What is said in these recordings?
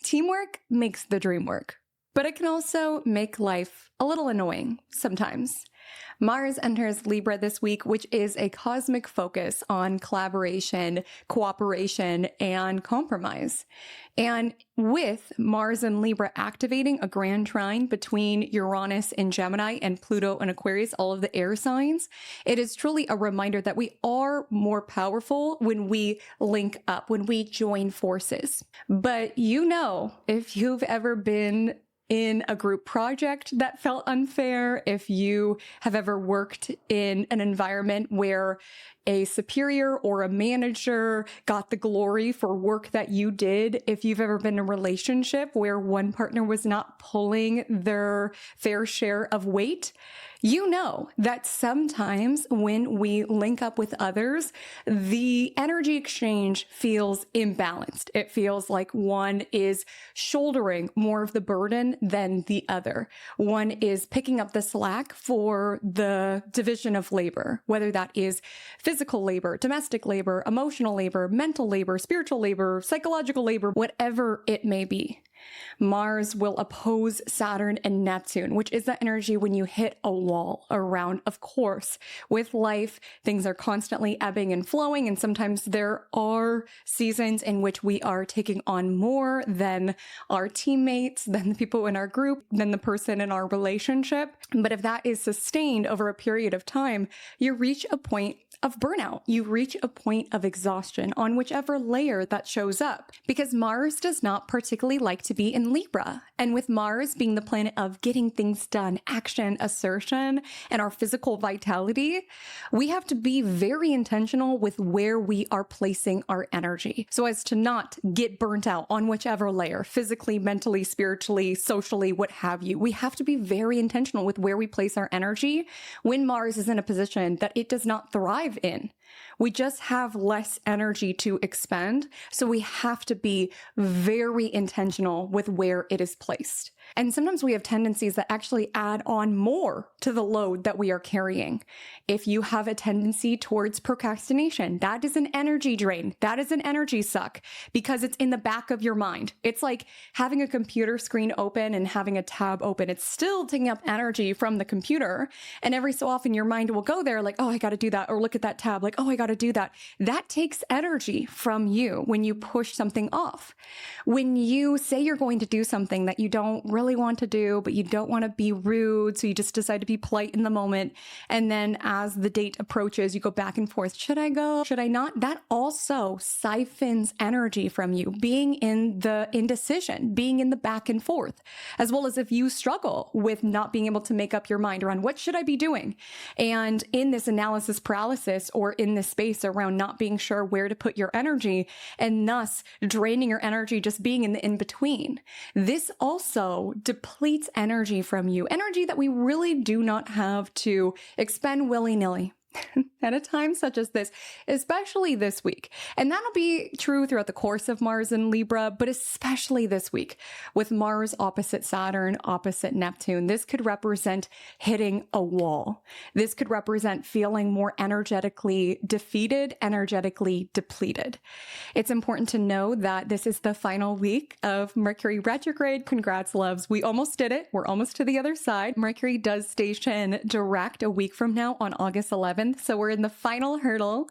Teamwork makes the dream work, but it can also make life a little annoying sometimes. Mars enters Libra this week, which is a cosmic focus on collaboration, cooperation, and compromise. And with Mars and Libra activating a grand trine between Uranus in Gemini and Pluto and Aquarius, all of the air signs, it is truly a reminder that we are more powerful when we link up, when we join forces. But you know, if you've ever been in a group project that felt unfair, if you have ever worked in an environment where a superior or a manager got the glory for work that you did, if you've ever been in a relationship where one partner was not pulling their fair share of weight, you know that sometimes when we link up with others, the energy exchange feels imbalanced. It feels like one is shouldering more of the burden than the other. One is picking up the slack for the division of labor, whether that is physical labor, domestic labor, emotional labor, mental labor, spiritual labor, psychological labor, whatever it may be. Mars will oppose Saturn and Neptune, which is the energy when you hit a wall around. Of course, with life, things are constantly ebbing and flowing, and sometimes there are seasons in which we are taking on more than our teammates, than the people in our group, than the person in our relationship. But if that is sustained over a period of time, you reach a point of burnout. You reach a point of exhaustion on whichever layer that shows up, because Mars does not particularly like to be in Libra. And with Mars being the planet of getting things done, action, assertion, and our physical vitality, we have to be very intentional with where we are placing our energy so as to not get burnt out on whichever layer, physically, mentally, spiritually, socially, what have you. We have to be very intentional with where we place our energy when Mars is in a position that it does not thrive in. We just have less energy to expend, so we have to be very intentional with where it is placed. And sometimes we have tendencies that actually add on more to the load that we are carrying. If you have a tendency towards procrastination, that is an energy drain. That is an energy suck because it's in the back of your mind. It's like having a computer screen open and having a tab open. It's still taking up energy from the computer. And every so often your mind will go there like, oh, I got to do that. Or look at that tab like, oh, I got to do that. That takes energy from you when you push something off. When you say you're going to do something that you don't really want to do, but you don't want to be rude, so you just decide to be polite in the moment. And then as the date approaches, you go back and forth. Should I go? Should I not? That also siphons energy from you, being in the indecision, being in the back and forth, as well as if you struggle with not being able to make up your mind around what should I be doing? And in this analysis paralysis or in this space around not being sure where to put your energy and thus draining your energy just being in the in-between. This also depletes energy from you, energy that we really do not have to expend willy-nilly at a time such as this, especially this week. And that'll be true throughout the course of Mars in Libra, but especially this week with Mars opposite Saturn, opposite Neptune. This could represent hitting a wall. This could represent feeling more energetically defeated, energetically depleted. It's important to know that this is the final week of Mercury retrograde. Congrats, loves. We almost did it. We're almost to the other side. Mercury does station direct a week from now on August 11th. So we're in the final hurdle.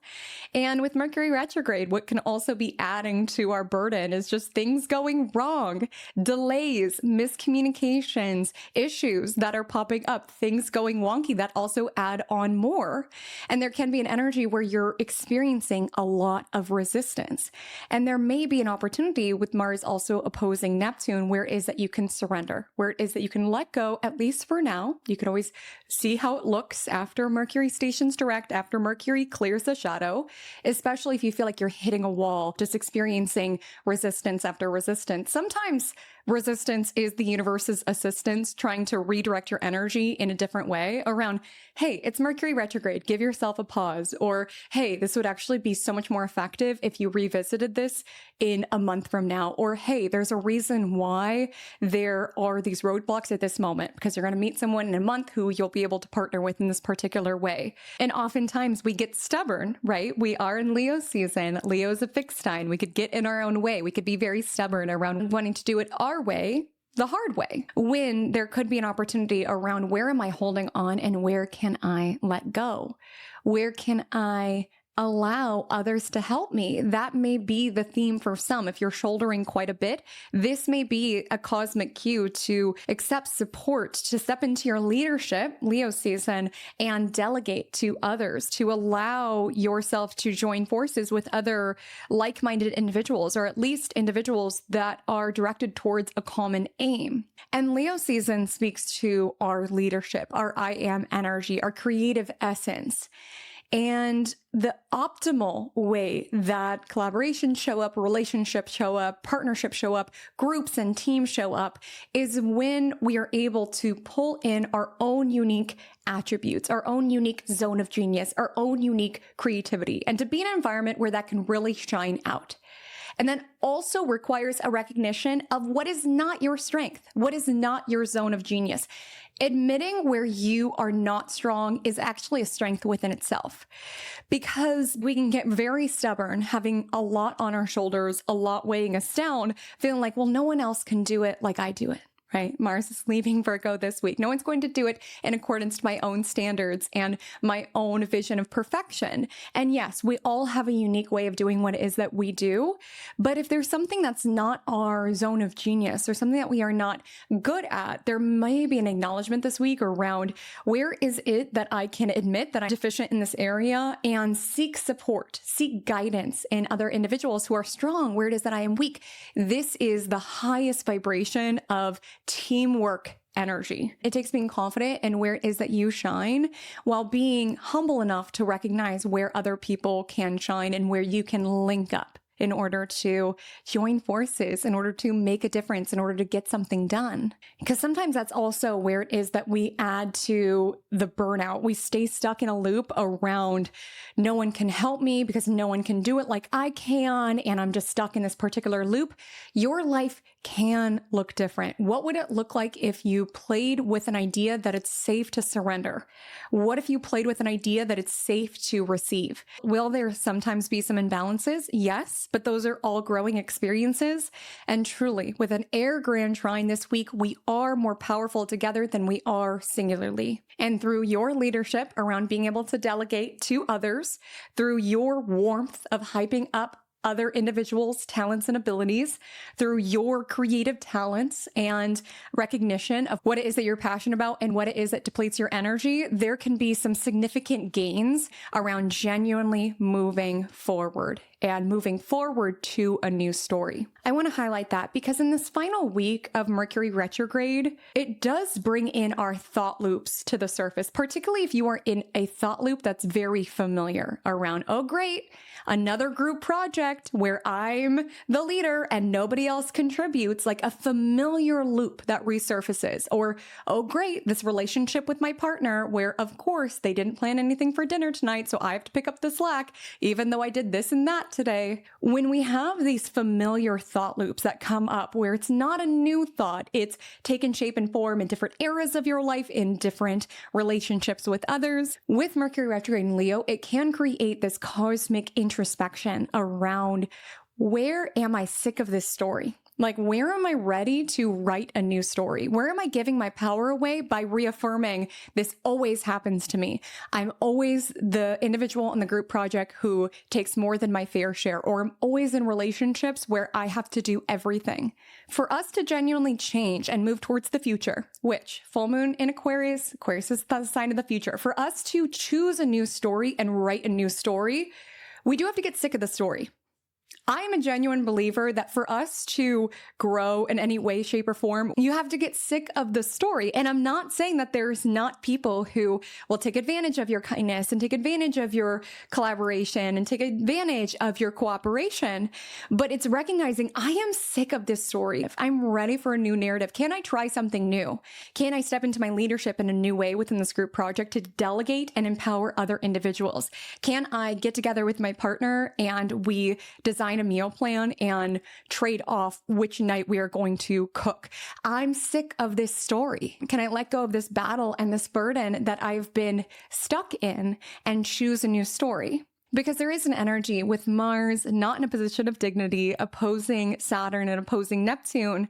And with Mercury retrograde, what can also be adding to our burden is just things going wrong, delays, miscommunications, issues that are popping up, things going wonky that also add on more. And there can be an energy where you're experiencing a lot of resistance. And there may be an opportunity with Mars also opposing Neptune where it is that you can surrender, where it is that you can let go, at least for now. You can always see how it looks after Mercury stations direct, after Mercury clears the shadow, especially if you feel like you're hitting a wall, just experiencing resistance after resistance. Sometimes resistance is the universe's assistance trying to redirect your energy in a different way around, hey, it's Mercury retrograde, give yourself a pause. Or, hey, this would actually be so much more effective if you revisited this in a month from now. Or, hey, there's a reason why there are these roadblocks at this moment because you're going to meet someone in a month who you'll be able to partner with in this particular way. And oftentimes we get stubborn, right? We are in Leo season. Leo's a fixed sign. We could get in our own way. We could be very stubborn around wanting to do it our way, the hard way, when there could be an opportunity around where am I holding on and where can I let go? Where can I allow others to help me? That may be the theme for some. If you're shouldering quite a bit, this may be a cosmic cue to accept support, to step into your leadership, Leo season, and delegate to others, to allow yourself to join forces with other like-minded individuals, or at least individuals that are directed towards a common aim. And Leo season speaks to our leadership, our I am energy, our creative essence. And the optimal way that collaborations show up, relationships show up, partnerships show up, groups and teams show up is when we are able to pull in our own unique attributes, our own unique zone of genius, our own unique creativity, and to be in an environment where that can really shine out. And then also requires a recognition of what is not your strength, what is not your zone of genius. Admitting where you are not strong is actually a strength within itself, because we can get very stubborn, having a lot on our shoulders, a lot weighing us down, feeling like, well, no one else can do it like I do it. Right? Mars is leaving Virgo this week. No one's going to do it in accordance to my own standards and my own vision of perfection. And yes, we all have a unique way of doing what it is that we do. But if there's something that's not our zone of genius or something that we are not good at, there may be an acknowledgement this week around where is it that I can admit that I'm deficient in this area and seek support, seek guidance in other individuals who are strong, where it is that I am weak. This is the highest vibration of teamwork energy. It takes being confident in where it is that you shine while being humble enough to recognize where other people can shine and where you can link up in order to join forces, in order to make a difference, in order to get something done. Because sometimes that's also where it is that we add to the burnout. We stay stuck in a loop around no one can help me because no one can do it like I can, and I'm just stuck in this particular loop. Your life can look different. What would it look like if you played with an idea that it's safe to surrender? What if you played with an idea that it's safe to receive? Will there sometimes be some imbalances? Yes, but those are all growing experiences. And truly, with an air grand trine this week, we are more powerful together than we are singularly. And through your leadership around being able to delegate to others, through your warmth of hyping up other individuals' talents and abilities, through your creative talents and recognition of what it is that you're passionate about and what it is that depletes your energy, there can be some significant gains around genuinely moving forward and moving forward to a new story. I want to highlight that because in this final week of Mercury retrograde, it does bring in our thought loops to the surface, particularly if you are in a thought loop that's very familiar around, oh great, another group project where I'm the leader and nobody else contributes, like a familiar loop that resurfaces. Or, oh great, this relationship with my partner where of course they didn't plan anything for dinner tonight, so I have to pick up the slack, even though I did this and that today. When we have these familiar thought loops that come up where it's not a new thought, it's taken shape and form in different eras of your life, in different relationships with others. With Mercury retrograde in Leo, it can create this cosmic introspection around, where am I sick of this story? Like, where am I ready to write a new story? Where am I giving my power away by reaffirming this always happens to me? I'm always the individual in the group project who takes more than my fair share, or I'm always in relationships where I have to do everything. For us to genuinely change and move towards the future, which full moon in Aquarius, Aquarius is the sign of the future. For us to choose a new story and write a new story, we do have to get sick of the story. I am a genuine believer that for us to grow in any way, shape, or form, you have to get sick of the story. And I'm not saying that there's not people who will take advantage of your kindness and take advantage of your collaboration and take advantage of your cooperation, but it's recognizing I am sick of this story. If I'm ready for a new narrative, can I try something new? Can I step into my leadership in a new way within this group project to delegate and empower other individuals? Can I get together with my partner and we design design a meal plan and trade off which night we are going to cook. I'm sick of this story. Can I let go of this battle and this burden that I've been stuck in and choose a new story? Because there is an energy with Mars not in a position of dignity, opposing Saturn and opposing Neptune.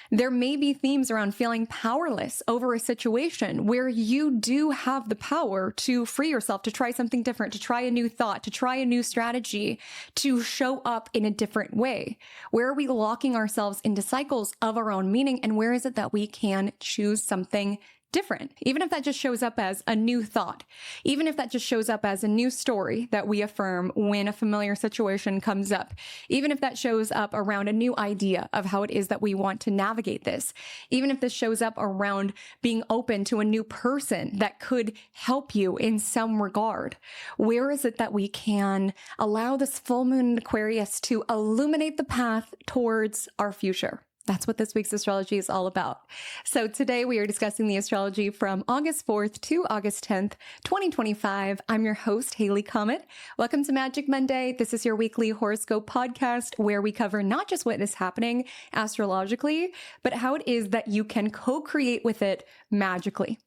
There may be themes around feeling powerless over a situation where you do have the power to free yourself, to try something different, to try a new thought, to try a new strategy, to show up in a different way. Where are we locking ourselves into cycles of our own meaning? And where is it that we can choose something different? Even if that just shows up as a new thought, even if that just shows up as a new story that we affirm when a familiar situation comes up, even if that shows up around a new idea of how it is that we want to navigate this, even if this shows up around being open to a new person that could help you in some regard, where is it that we can allow this full moon in Aquarius to illuminate the path towards our future? That's what this week's astrology is all about. So today we are discussing the astrology from August 4th to August 10th, 2025. I'm your host, Haley Comet. Welcome to Magic Monday. This is your weekly horoscope podcast where we cover not just what is happening astrologically, but how it is that you can co-create with it magically,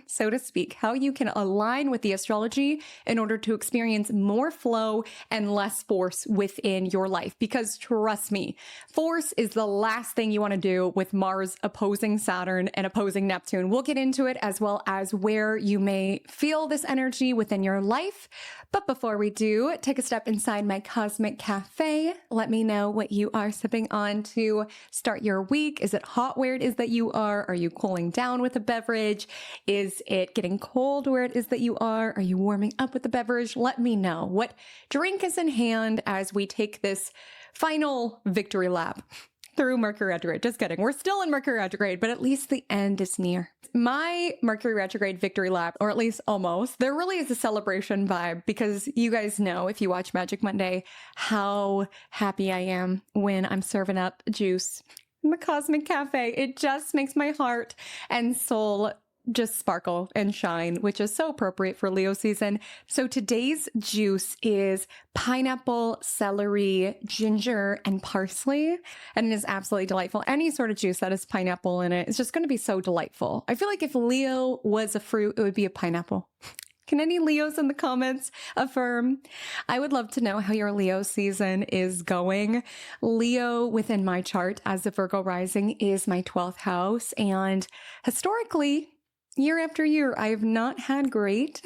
so to speak, how you can align with the astrology in order to experience more flow and less force within your life. Because trust me, force is the last thing you want to do with Mars opposing Saturn and opposing Neptune. We'll get into it as well as where you may feel this energy within your life. But before we do, take a step inside my cosmic cafe. Let me know what you are sipping on to start your week. Is it hot where it is that you are? Are you cooling down with a beverage? Is it getting cold where it is that you are? Are you warming up with the beverage? Let me know. What drink is in hand as we take this final victory lap through Mercury retrograde. Just kidding. We're still in Mercury retrograde, but at least the end is near. My Mercury retrograde victory lap, or at least almost, there really is a celebration vibe because you guys know, if you watch Magic Monday, how happy I am when I'm serving up juice in the Cosmic Cafe. It just makes my heart and soul just sparkle and shine, which is so appropriate for Leo season. So today's juice is pineapple, celery, ginger, and parsley, and it is absolutely delightful. Any sort of juice that has pineapple in it is just going to be so delightful. I feel like if Leo was a fruit, it would be a pineapple. Can any Leos in the comments affirm? I would love to know how your Leo season is going. Leo within my chart as a Virgo rising is my 12th house, and historically, year after year, I have not had great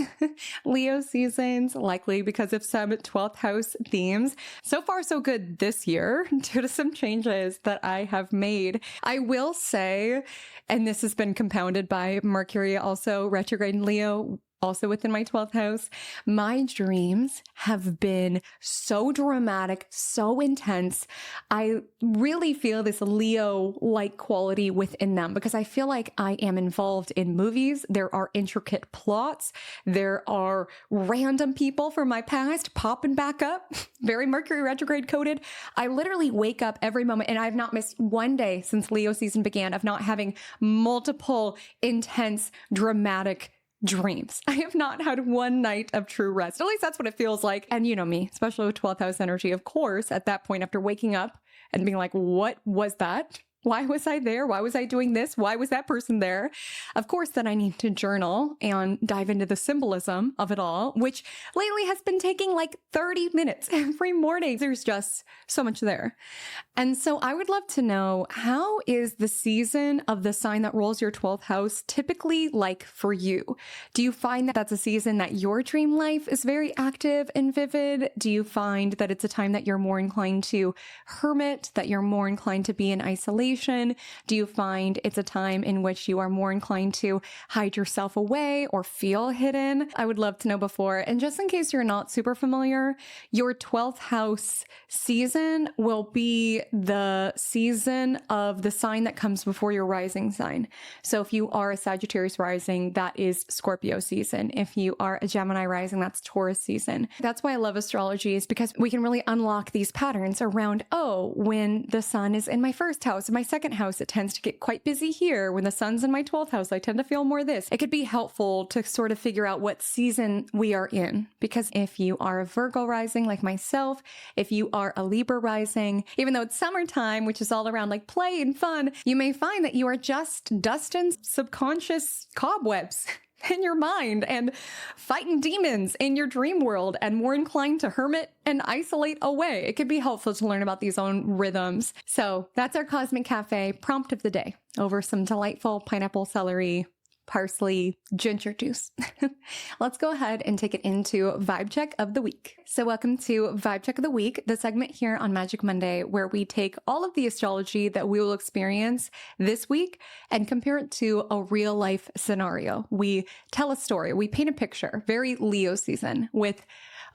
Leo seasons, likely because of some 12th house themes. So far, so good this year due to some changes that I have made. I will say, and this has been compounded by Mercury also retrograde in Leo, also within my 12th house, my dreams have been so dramatic, so intense. I really feel this Leo-like quality within them because I feel like I am involved in movies. There are intricate plots. There are random people from my past popping back up, very Mercury retrograde coded. I literally wake up every moment, and I've not missed one day since Leo season began of not having multiple intense, dramatic dreams. I have not had one night of true rest. At least that's what it feels like. And you know me, especially with 12th house energy, of course, at that point after waking up and being like, what was that? Why was I there? Why was I doing this? Why was that person there? Of course, then I need to journal and dive into the symbolism of it all, which lately has been taking like 30 minutes every morning. There's just so much there. And so I would love to know, how is the season of the sign that rules your 12th house typically like for you? Do you find that that's a season that your dream life is very active and vivid? Do you find that it's a time that you're more inclined to hermit, that you're more inclined to be in isolation? Do you find it's a time in which you are more inclined to hide yourself away or feel hidden? I would love to know before. And just in case you're not super familiar, your 12th house season will be the season of the sign that comes before your rising sign. So if you are a Sagittarius rising, that is Scorpio season. If you are a Gemini rising, that's Taurus season. That's why I love astrology, is because we can really unlock these patterns around, oh, when the sun is in my first house, my my second house, it tends to get quite busy here. When the sun's in my 12th house, I tend to feel more this. It could be helpful to sort of figure out what season we are in. Because if you are a Virgo rising like myself, if you are a Libra rising, even though it's summertime, which is all around like play and fun, you may find that you are just dusting subconscious cobwebs in your mind and fighting demons in your dream world and more inclined to hermit and isolate away. It could be helpful to learn about these own rhythms. So that's our Cosmic Cafe prompt of the day over some delightful pineapple, celery, parsley, ginger juice. Let's go ahead and take it into Vibe Check of the Week. So welcome to Vibe Check of the Week, the segment here on Magic Monday where we take all of the astrology that we will experience this week and compare it to a real life scenario. We tell a story, we paint a picture, very Leo season, with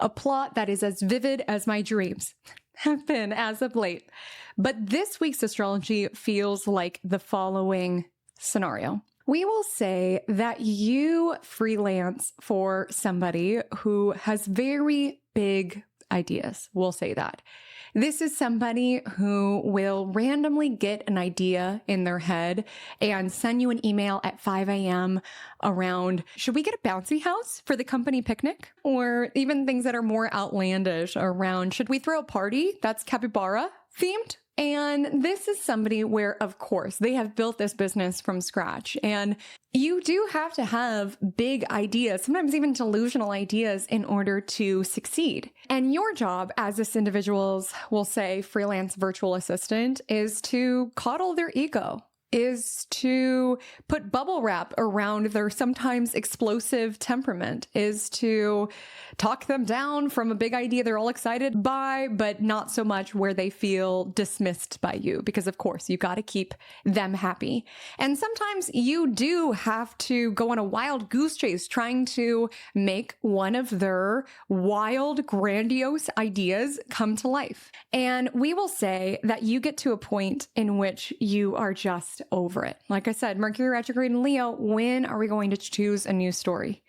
a plot that is as vivid as my dreams have been as of late. But this week's astrology feels like the following scenario. We will say that you freelance for somebody who has very big ideas. We'll say that. This is somebody who will randomly get an idea in their head and send you an email at 5 a.m. around, should we get a bouncy house for the company picnic? Or even things that are more outlandish around, should we throw a party that's capybara themed? And this is somebody where, of course, they have built this business from scratch. And you do have to have big ideas, sometimes even delusional ideas, in order to succeed. And your job as this individual's, we'll say, freelance virtual assistant is to coddle their ego, is to put bubble wrap around their sometimes explosive temperament, is to talk them down from a big idea they're all excited by, but not so much where they feel dismissed by you, because of course you got to keep them happy. And sometimes you do have to go on a wild goose chase trying to make one of their wild, grandiose ideas come to life. And we will say that you get to a point in which you are just over it. Like I said, Mercury retrograde in Leo, when are we going to choose a new story?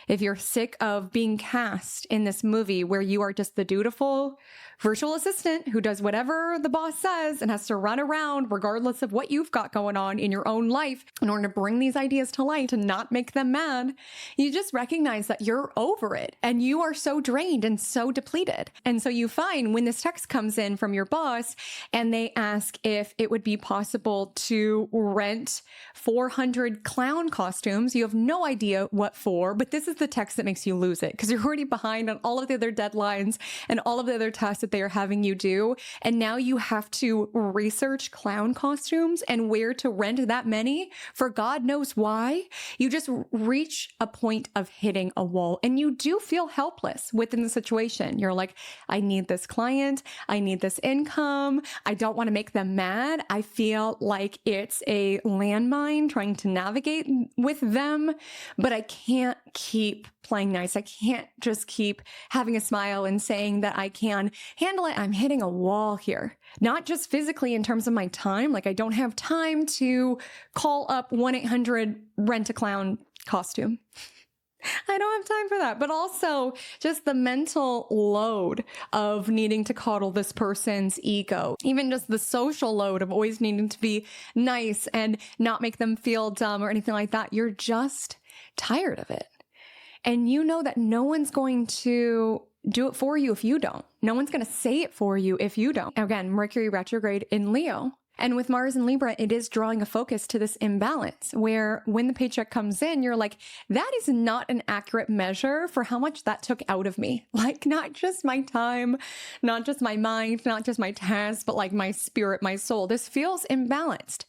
If you're sick of being cast in this movie where you are just the dutiful virtual assistant who does whatever the boss says and has to run around regardless of what you've got going on in your own life in order to bring these ideas to light and not make them mad, you just recognize that you're over it and you are so drained and so depleted. And so you find when this text comes in from your boss and they ask if it would be possible to rent 400 clown costumes, you have no idea what for, but this is the text that makes you lose it because you're already behind on all of the other deadlines and all of the other tasks that they are having you do. And now you have to research clown costumes and where to rent that many for God knows why. You just reach a point of hitting a wall and you do feel helpless within the situation. You're like, I need this client. I need this income. I don't want to make them mad. I feel like it's a landmine trying to navigate with them, but I can't keep playing nice. I can't just keep having a smile and saying that I can handle it. I'm hitting a wall here, not just physically in terms of my time. Like I don't have time to call up 1-800 rent a clown costume. I don't have time for that, but also just the mental load of needing to coddle this person's ego, even just the social load of always needing to be nice and not make them feel dumb or anything like that. You're just tired of it. And you know that no one's going to do it for you if you don't. No one's going to say it for you if you don't. Again, Mercury retrograde in Leo. And with Mars in Libra, it is drawing a focus to this imbalance where when the paycheck comes in, you're like, that is not an accurate measure for how much that took out of me. Like not just my time, not just my mind, not just my tasks, but like my spirit, my soul. This feels imbalanced.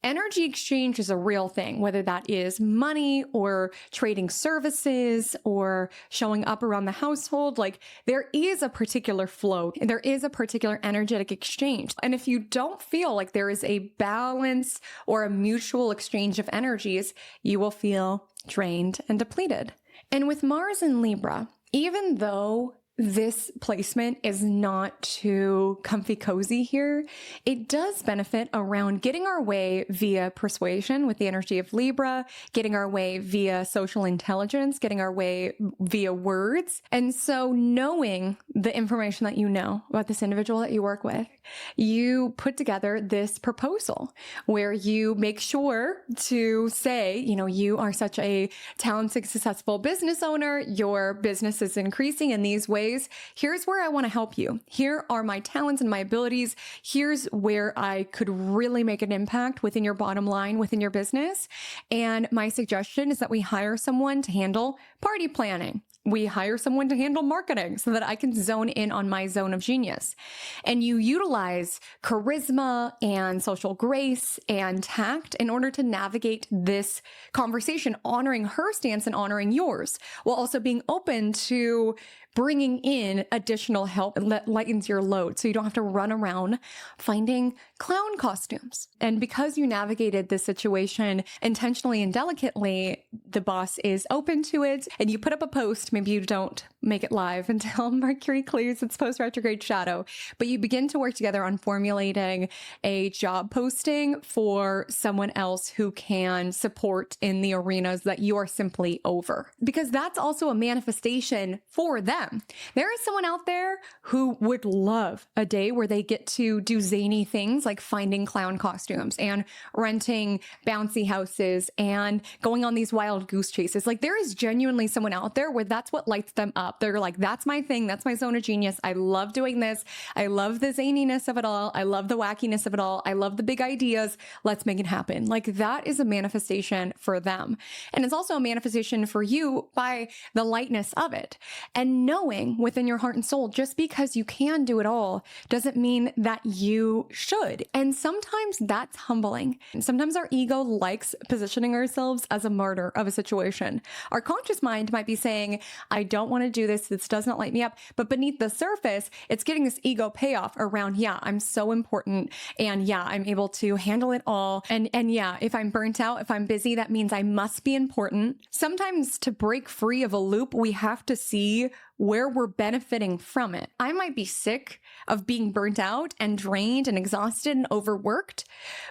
Energy exchange is a real thing, whether that is money or trading services or showing up around the household. Like there is a particular flow. There is a particular energetic exchange. And if you don't feel like there is a balance or a mutual exchange of energies, you will feel drained and depleted. And with Mars in Libra, even though this placement is not too comfy cozy here, it does benefit around getting our way via persuasion with the energy of Libra, getting our way via social intelligence, getting our way via words. And so knowing the information that you know about this individual that you work with, you put together this proposal where you make sure to say, you are such a talented, successful business owner. Your business is increasing in these ways. Here's where I want to help you. Here are my talents and my abilities. Here's where I could really make an impact within your bottom line, within your business. And my suggestion is that we hire someone to handle party planning. We hire someone to handle marketing so that I can zone in on my zone of genius. And you utilize charisma and social grace and tact in order to navigate this conversation, honoring her stance and honoring yours, while also being open to bringing in additional help that lightens your load so you don't have to run around finding clown costumes. And because you navigated this situation intentionally and delicately, the boss is open to it, and you put up a post. Maybe you don't make it live until Mercury clears its post-retrograde shadow, but you begin to work together on formulating a job posting for someone else who can support in the arenas that you are simply over, because that's also a manifestation for them. There is someone out there who would love a day where they get to do zany things like finding clown costumes and renting bouncy houses and going on these wild goose chases. Like, there is genuinely someone out there where that's what lights them up. They're like, that's my thing. That's my zone of genius. I love doing this. I love the zaniness of it all. I love the wackiness of it all. I love the big ideas. Let's make it happen. Like, that is a manifestation for them. And it's also a manifestation for you by the lightness of it. And knowing within your heart and soul, just because you can do it all doesn't mean that you should. And sometimes that's humbling. And sometimes our ego likes positioning ourselves as a martyr of a situation. Our conscious mind might be saying, I don't want to do this. This does not light me up. But beneath the surface, it's getting this ego payoff around, yeah, I'm so important. And yeah, I'm able to handle it all. And yeah, if I'm burnt out, if I'm busy, that means I must be important. Sometimes to break free of a loop, we have to see where we're benefiting from it. I might be sick of being burnt out and drained and exhausted and overworked,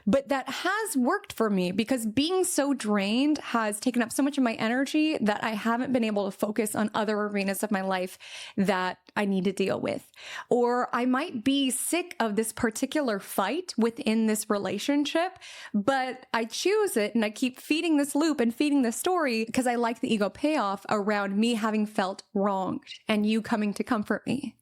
but that has worked for me because being so drained has taken up so much of my energy that I haven't been able to focus on other arenas of my life that I need to deal with. Or I might be sick of this particular fight within this relationship, but I choose it and I keep feeding this loop and feeding this story because I like the ego payoff around me having felt wronged and you coming to comfort me.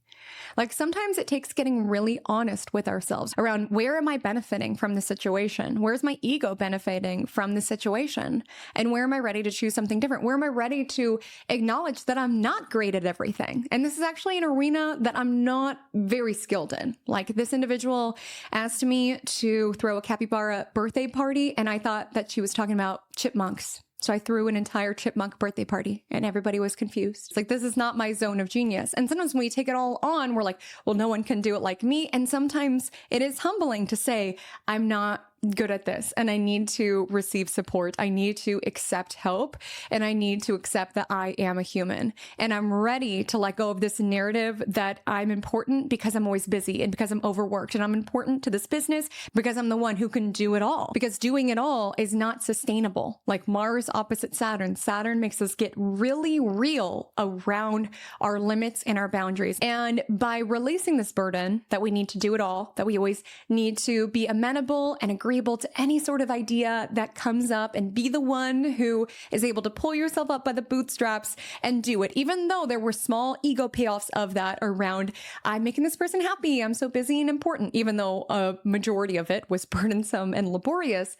Like, sometimes it takes getting really honest with ourselves around, where am I benefiting from the situation? Where's my ego benefiting from the situation? And where am I ready to choose something different? Where am I ready to acknowledge that I'm not great at everything? And this is actually an arena that I'm not very skilled in. Like, this individual asked me to throw a capybara birthday party, and I thought that she was talking about chipmunks. So I threw an entire chipmunk birthday party and everybody was confused. It's like, this is not my zone of genius. And sometimes when we take it all on, we're like, well, no one can do it like me. And sometimes it is humbling to say, I'm not good at this and I need to receive support. I need to accept help and I need to accept that I am a human and I'm ready to let go of this narrative that I'm important because I'm always busy and because I'm overworked, and I'm important to this business because I'm the one who can do it all, because doing it all is not sustainable. Like Mars opposite Saturn. Saturn makes us get really real around our limits and our boundaries. And by releasing this burden that we need to do it all, that we always need to be amenable and agreeable to any sort of idea that comes up and be the one who is able to pull yourself up by the bootstraps and do it. Even though there were small ego payoffs of that around, I'm making this person happy, I'm so busy and important, even though a majority of it was burdensome and laborious.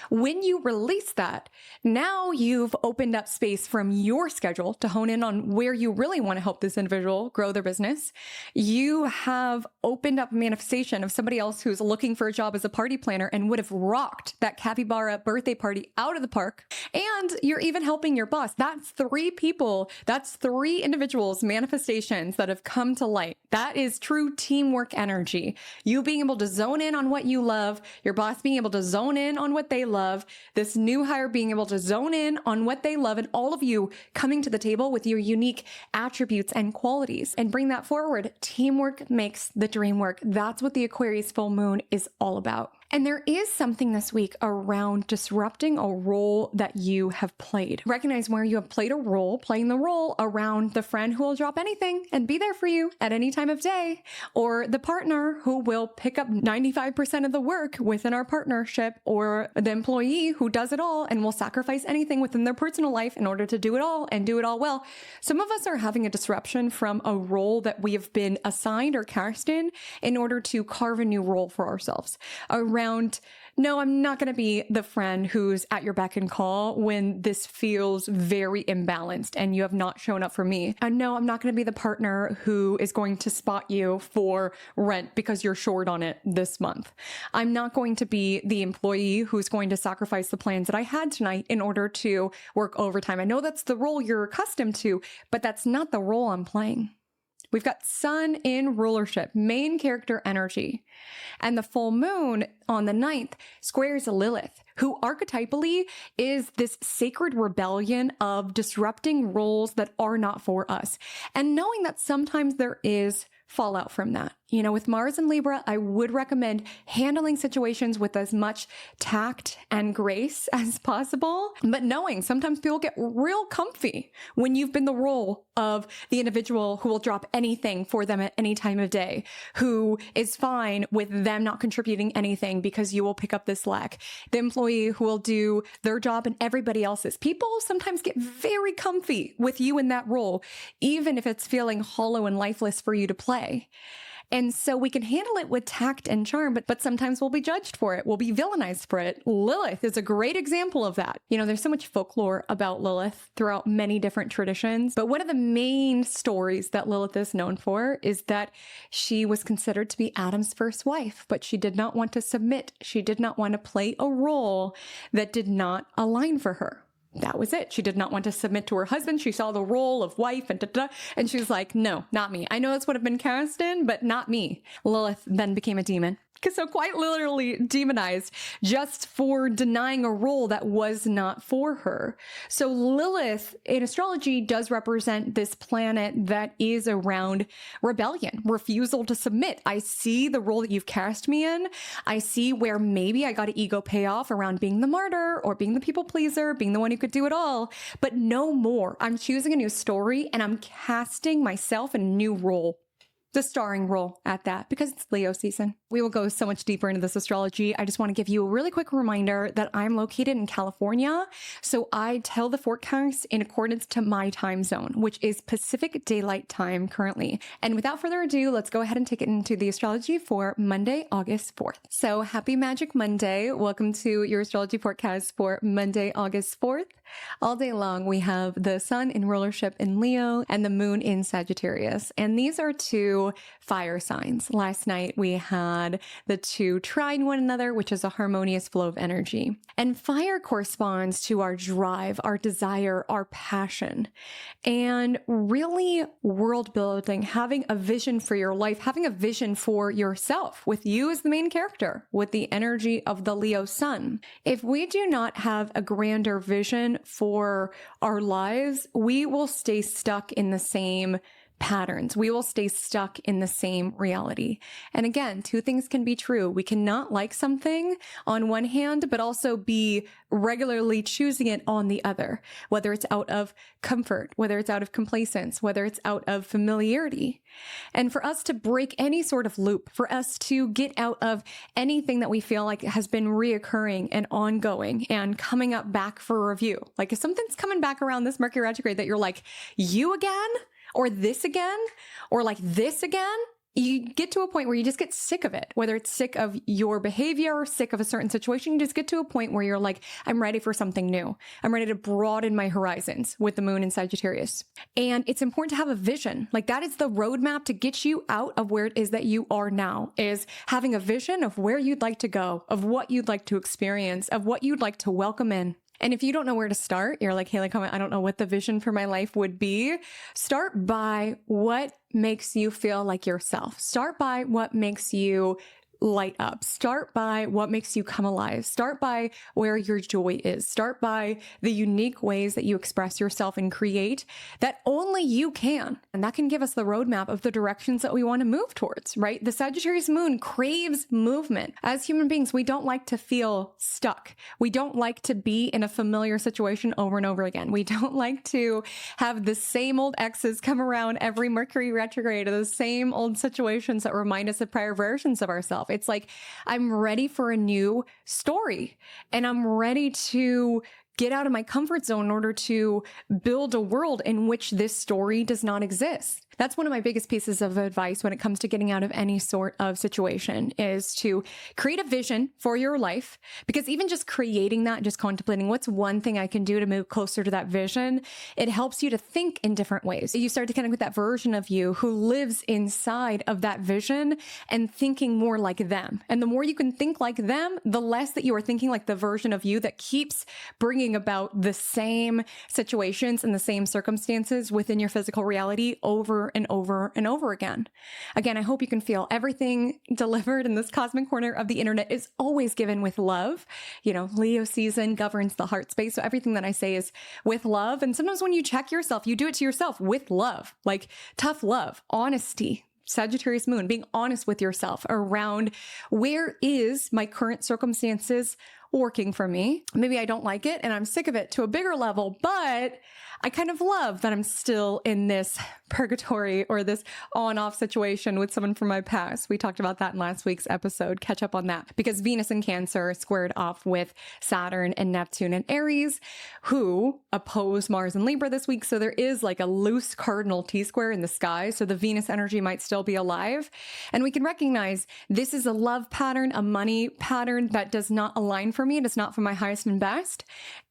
When you release that, now you've opened up space from your schedule to hone in on where you really want to help this individual grow their business. You have opened up a manifestation of somebody else who's looking for a job as a party planner and would have rocked that capybara birthday party out of the park. And you're even helping your boss. That's 3 people. That's 3 individuals, manifestations that have come to light That is true teamwork energy. You being able to zone in on what you love, your boss being able to zone in on what they love, this new hire being able to zone in on what they love, and all of you coming to the table with your unique attributes and qualities and bring that forward. Teamwork makes the dream work. That's what the Aquarius full moon is all about. And there is something this week around disrupting a role that you have played. Recognize where you have played a role, playing the role around the friend who will drop anything and be there for you at any time of day, or the partner who will pick up 95% of the work within our partnership, or the employee who does it all and will sacrifice anything within their personal life in order to do it all and do it all well. Some of us are having a disruption from a role that we have been assigned or cast in order to carve a new role for ourselves. Around, no, I'm not going to be the friend who's at your beck and call when this feels very imbalanced and you have not shown up for me. And no, I'm not going to be the partner who is going to spot you for rent because you're short on it this month. I'm not going to be the employee who's going to sacrifice the plans that I had tonight in order to work overtime. I know that's the role you're accustomed to, but that's not the role I'm playing. We've got Sun in rulership, main character energy. And the full moon on the 9th squares Lilith, who archetypally is this sacred rebellion of disrupting roles that are not for us. And knowing that sometimes there is fallout from that. You know, with Mars and Libra, I would recommend handling situations with as much tact and grace as possible, but knowing sometimes people get real comfy when you've been the role of the individual who will drop anything for them at any time of day, who is fine with them not contributing anything because you will pick up the slack, the employee who will do their job and everybody else's. People sometimes get very comfy with you in that role, even if it's feeling hollow and lifeless for you to play. And so we can handle it with tact and charm, but sometimes we'll be judged for it. We'll be villainized for it. Lilith is a great example of that. You know, there's so much folklore about Lilith throughout many different traditions, but one of the main stories that Lilith is known for is that she was considered to be Adam's first wife, but she did not want to submit. She did not want to play a role that did not align for her. That was it. She did not want to submit to her husband. She saw the role of wife and she was like, no, not me. I know that's what I've been cast in, but not me. Lilith then became a demon. So quite literally demonized just for denying a role that was not for her. So Lilith in astrology does represent this planet that is around rebellion, refusal to submit. I see the role that you've cast me in. I see where maybe I got an ego payoff around being the martyr or being the people pleaser, being the one who could do it all, but no more. I'm choosing a new story and I'm casting myself in a new role. The starring role at that, because it's Leo season. We will go so much deeper into this astrology. I just want to give you a really quick reminder that I'm located in California. So I tell the forecast in accordance to my time zone, which is Pacific Daylight Time currently. And without further ado, let's go ahead and take it into the astrology for Monday, August 4th. So happy Magic Monday. Welcome to your astrology forecast for Monday, August 4th. All day long, we have the sun in rulership in Leo and the moon in Sagittarius. And these are two fire signs. Last night, we had the two trine one another, which is a harmonious flow of energy. And fire corresponds to our drive, our desire, our passion, and really world building, having a vision for your life, having a vision for yourself with you as the main character, with the energy of the Leo sun. If we do not have a grander vision for our lives, we will stay stuck in the same patterns. We will stay stuck in the same reality. And again, two things can be true. We cannot like something on one hand, but also be regularly choosing it on the other, whether it's out of comfort, whether it's out of complacence, whether it's out of familiarity. And for us to break any sort of loop, for us to get out of anything that we feel like has been reoccurring and ongoing and coming up back for review. Like if something's coming back around this Mercury retrograde that you're like, you again? Or this again, or like this again, you get to a point where you just get sick of it, whether it's sick of your behavior or sick of a certain situation. You just get to a point where you're like, I'm ready for something new. I'm ready to broaden my horizons with the moon in Sagittarius. And it's important to have a vision. Like that is the roadmap to get you out of where it is that you are now, is having a vision of where you'd like to go, of what you'd like to experience, of what you'd like to welcome in. And if you don't know where to start, you're like, Haley, Comet, I don't know what the vision for my life would be. Start by what makes you feel like yourself. Start by what makes you light up. Start by what makes you come alive. Start by where your joy is. Start by the unique ways that you express yourself and create that only you can. And that can give us the roadmap of the directions that we want to move towards, right? The Sagittarius moon craves movement. As human beings, we don't like to feel stuck. We don't like to be in a familiar situation over and over again. We don't like to have the same old exes come around every Mercury retrograde, or the same old situations that remind us of prior versions of ourselves. It's like, I'm ready for a new story, and I'm ready to get out of my comfort zone in order to build a world in which this story does not exist. That's one of my biggest pieces of advice when it comes to getting out of any sort of situation, is to create a vision for your life. Because even just creating that, just contemplating what's one thing I can do to move closer to that vision, it helps you to think in different ways. You start to connect with that version of you who lives inside of that vision and thinking more like them. And the more you can think like them, the less that you are thinking like the version of you that keeps bringing about the same situations and the same circumstances within your physical reality over and over and over again. Again, I hope you can feel everything delivered in this cosmic corner of the internet is always given with love. You know, Leo season governs the heart space. So everything that I say is with love. And sometimes when you check yourself, you do it to yourself with love, like tough love, honesty. Sagittarius moon, being honest with yourself around where is my current circumstances working for me. Maybe I don't like it and I'm sick of it to a bigger level, but I kind of love that I'm still in this purgatory or this on-off situation with someone from my past. We talked about that in last week's episode. Catch up on that, because Venus in Cancer squared off with Saturn and Neptune and Aries, who oppose Mars and Libra this week. So there is like a loose cardinal T-square in the sky. So the Venus energy might still be alive. And we can recognize this is a love pattern, a money pattern that does not align for me. It is not for my highest and best.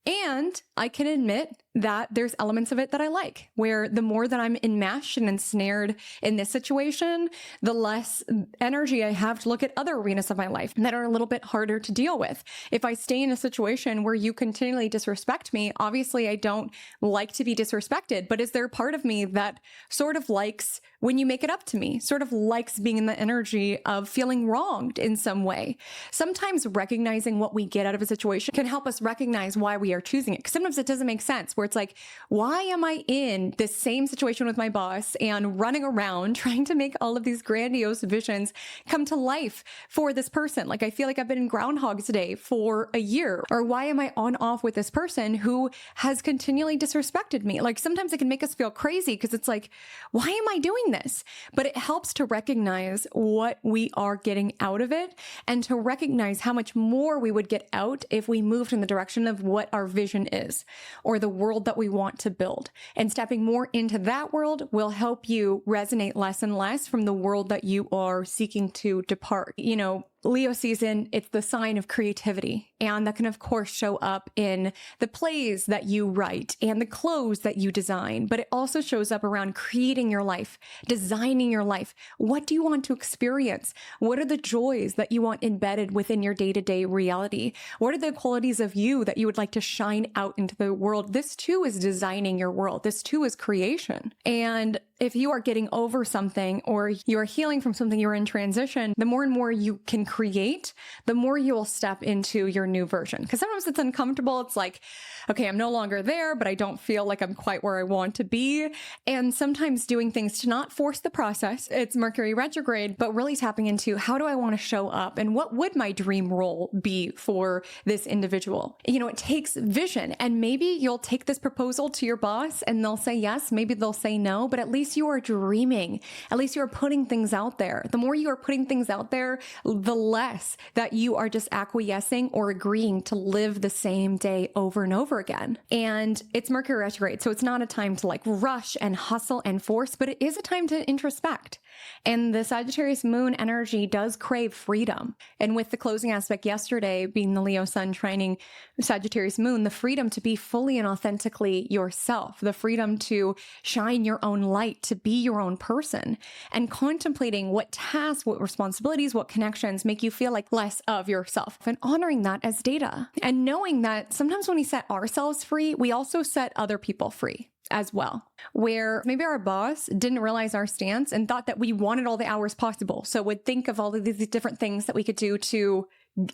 And I can admit that there's elements of it that I like, where the more that I'm enmeshed and ensnared in this situation, the less energy I have to look at other arenas of my life that are a little bit harder to deal with. If I stay in a situation where you continually disrespect me, obviously I don't like to be disrespected, but is there a part of me that sort of likes when you make it up to me, sort of likes being in the energy of feeling wronged in some way? Sometimes recognizing what we get out of a situation can help us recognize why we are choosing it. Because sometimes it doesn't make sense, where it's like, why am I in this same situation with my boss and running around trying to make all of these grandiose visions come to life for this person? Like, I feel like I've been in Groundhog's Day for a year. Or why am I on off with this person who has continually disrespected me? Like, sometimes it can make us feel crazy because it's like, why am I doing this? But it helps to recognize what we are getting out of it, and to recognize how much more we would get out if we moved in the direction of what our vision is, or the world that we want to build. And stepping more into that world will help you resonate less and less from the world that you are seeking to depart. You know, Leo season, it's the sign of creativity. And that can, of course, show up in the plays that you write and the clothes that you design. But it also shows up around creating your life, designing your life. What do you want to experience? What are the joys that you want embedded within your day-to-day reality? What are the qualities of you that you would like to shine out into the world? This too is designing your world. This too is creation. And if you are getting over something, or you are healing from something, you're in transition, the more and more you can create, the more you will step into your new version. Because sometimes it's uncomfortable. It's like, okay, I'm no longer there, but I don't feel like I'm quite where I want to be. And sometimes doing things to not force the process. It's Mercury retrograde, but really tapping into, how do I want to show up? And what would my dream role be for this individual? You know, it takes vision. And maybe you'll take this proposal to your boss and they'll say yes, maybe they'll say no, but at least you are dreaming. At least you are putting things out there. The more you are putting things out there, the less that you are just acquiescing or agreeing to live the same day over and over again. And it's Mercury retrograde, so it's not a time to like rush and hustle and force, but it is a time to introspect. And the Sagittarius moon energy does crave freedom. And with the closing aspect yesterday being the Leo sun trining Sagittarius moon, the freedom to be fully and authentically yourself, the freedom to shine your own light, to be your own person, and contemplating what tasks, what responsibilities, what connections make you feel like less of yourself, and honoring that as data. And knowing that sometimes when we set ourselves free, we also set other people free as well, where maybe our boss didn't realize our stance and thought that we wanted all the hours possible. So would think of all of these different things that we could do to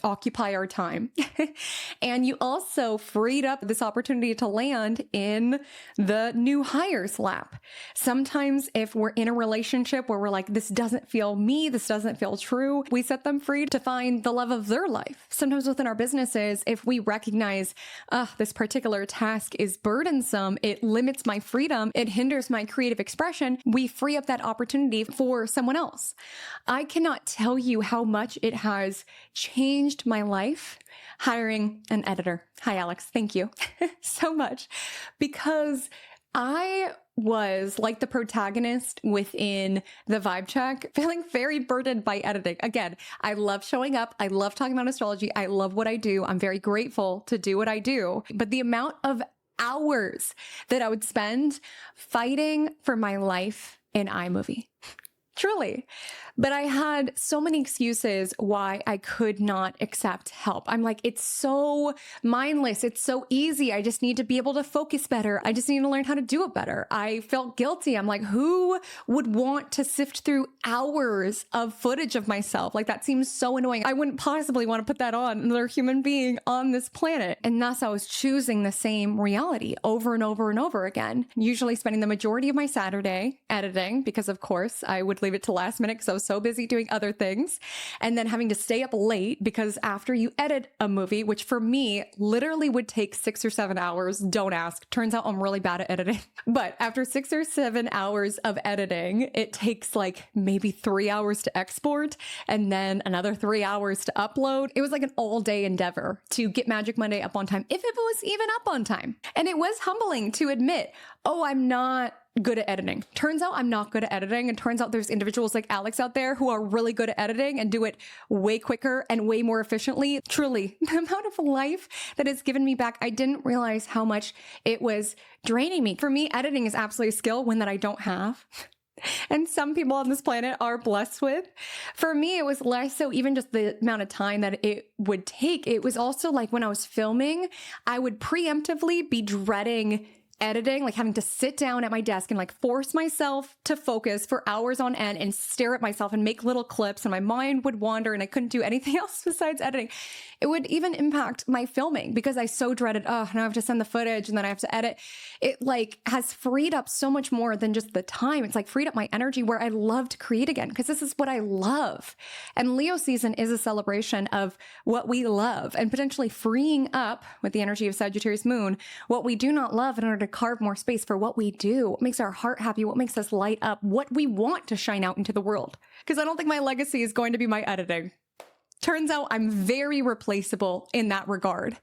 occupy our time. And you also freed up this opportunity to land in the new hires lap. Sometimes if we're in a relationship where we're like, this doesn't feel me, this doesn't feel true, we set them free to find the love of their life. Sometimes within our businesses, if we recognize, this particular task is burdensome, it limits my freedom, it hinders my creative expression, we free up that opportunity for someone else. I cannot tell you how much it has changed my life hiring an editor. Hi, Alex. Thank you so much, because I was like the protagonist within the vibe check, feeling very burdened by editing. Again, I love showing up. I love talking about astrology. I love what I do. I'm very grateful to do what I do. But the amount of hours that I would spend fighting for my life in iMovie. Truly. But I had so many excuses why I could not accept help. I'm like, it's so mindless. It's so easy. I just need to be able to focus better. I just need to learn how to do it better. I felt guilty. I'm like, who would want to sift through hours of footage of myself? Like, that seems so annoying. I wouldn't possibly want to put that on another human being on this planet. And thus I was choosing the same reality over and over and over again, usually spending the majority of my Saturday editing because, of course, I would leave it to last minute because I was so busy doing other things, and then having to stay up late because after you edit a movie, which for me literally would take 6 or 7 hours, don't ask. Turns out I'm really bad at editing. But after 6 or 7 hours of editing, it takes like maybe 3 hours to export and then another 3 hours to upload. It was like an all-day endeavor to get Magic Monday up on time, if it was even up on time. And it was humbling to admit, oh, I'm not good at editing. Turns out I'm not good at editing. And turns out there's individuals like Alex out there who are really good at editing and do it way quicker and way more efficiently. Truly, the amount of life that has given me back, I didn't realize how much it was draining me. For me, editing is absolutely a skill, one that I don't have. And some people on this planet are blessed with. For me, it was less so even just the amount of time that it would take. It was also like when I was filming, I would preemptively be dreading editing, like having to sit down at my desk and like force myself to focus for hours on end and stare at myself and make little clips, and my mind would wander and I couldn't do anything else besides editing. It would even impact my filming because I so dreaded, oh, now I have to send the footage and then I have to edit. It like has freed up so much more than just the time. It's like freed up my energy where I love to create again because this is what I love. And Leo season is a celebration of what we love and potentially freeing up with the energy of Sagittarius moon what we do not love in order to carve more space for what we do, what makes our heart happy, what makes us light up, what we want to shine out into the world. Because I don't think my legacy is going to be my editing. Turns out I'm very replaceable in that regard.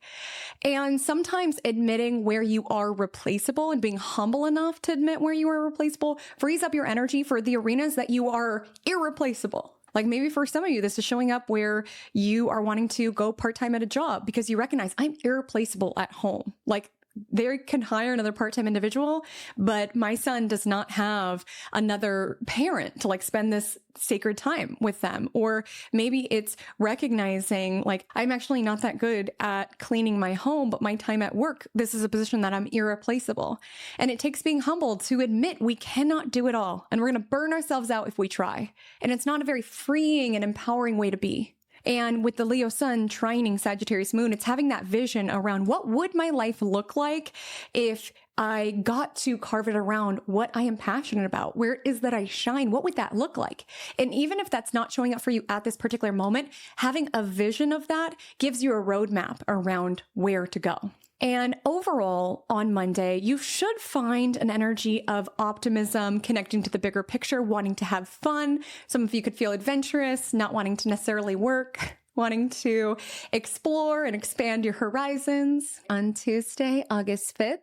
And sometimes admitting where you are replaceable and being humble enough to admit where you are replaceable frees up your energy for the arenas that you are irreplaceable. Like maybe for some of you, this is showing up where you are wanting to go part-time at a job because you recognize I'm irreplaceable at home. Like they can hire another part-time individual, but my son does not have another parent to like spend this sacred time with them. Or maybe it's recognizing like, I'm actually not that good at cleaning my home, but my time at work, this is a position that I'm irreplaceable. And it takes being humbled to admit we cannot do it all. And we're going to burn ourselves out if we try. And it's not a very freeing and empowering way to be. And with the Leo sun trining Sagittarius moon, it's having that vision around what would my life look like if I got to carve it around what I am passionate about. Where is that I shine? What would that look like? And even if that's not showing up for you at this particular moment, having a vision of that gives you a roadmap around where to go. And overall, on Monday, you should find an energy of optimism, connecting to the bigger picture, wanting to have fun. Some of you could feel adventurous, not wanting to necessarily work, wanting to explore and expand your horizons. On Tuesday, August 5th,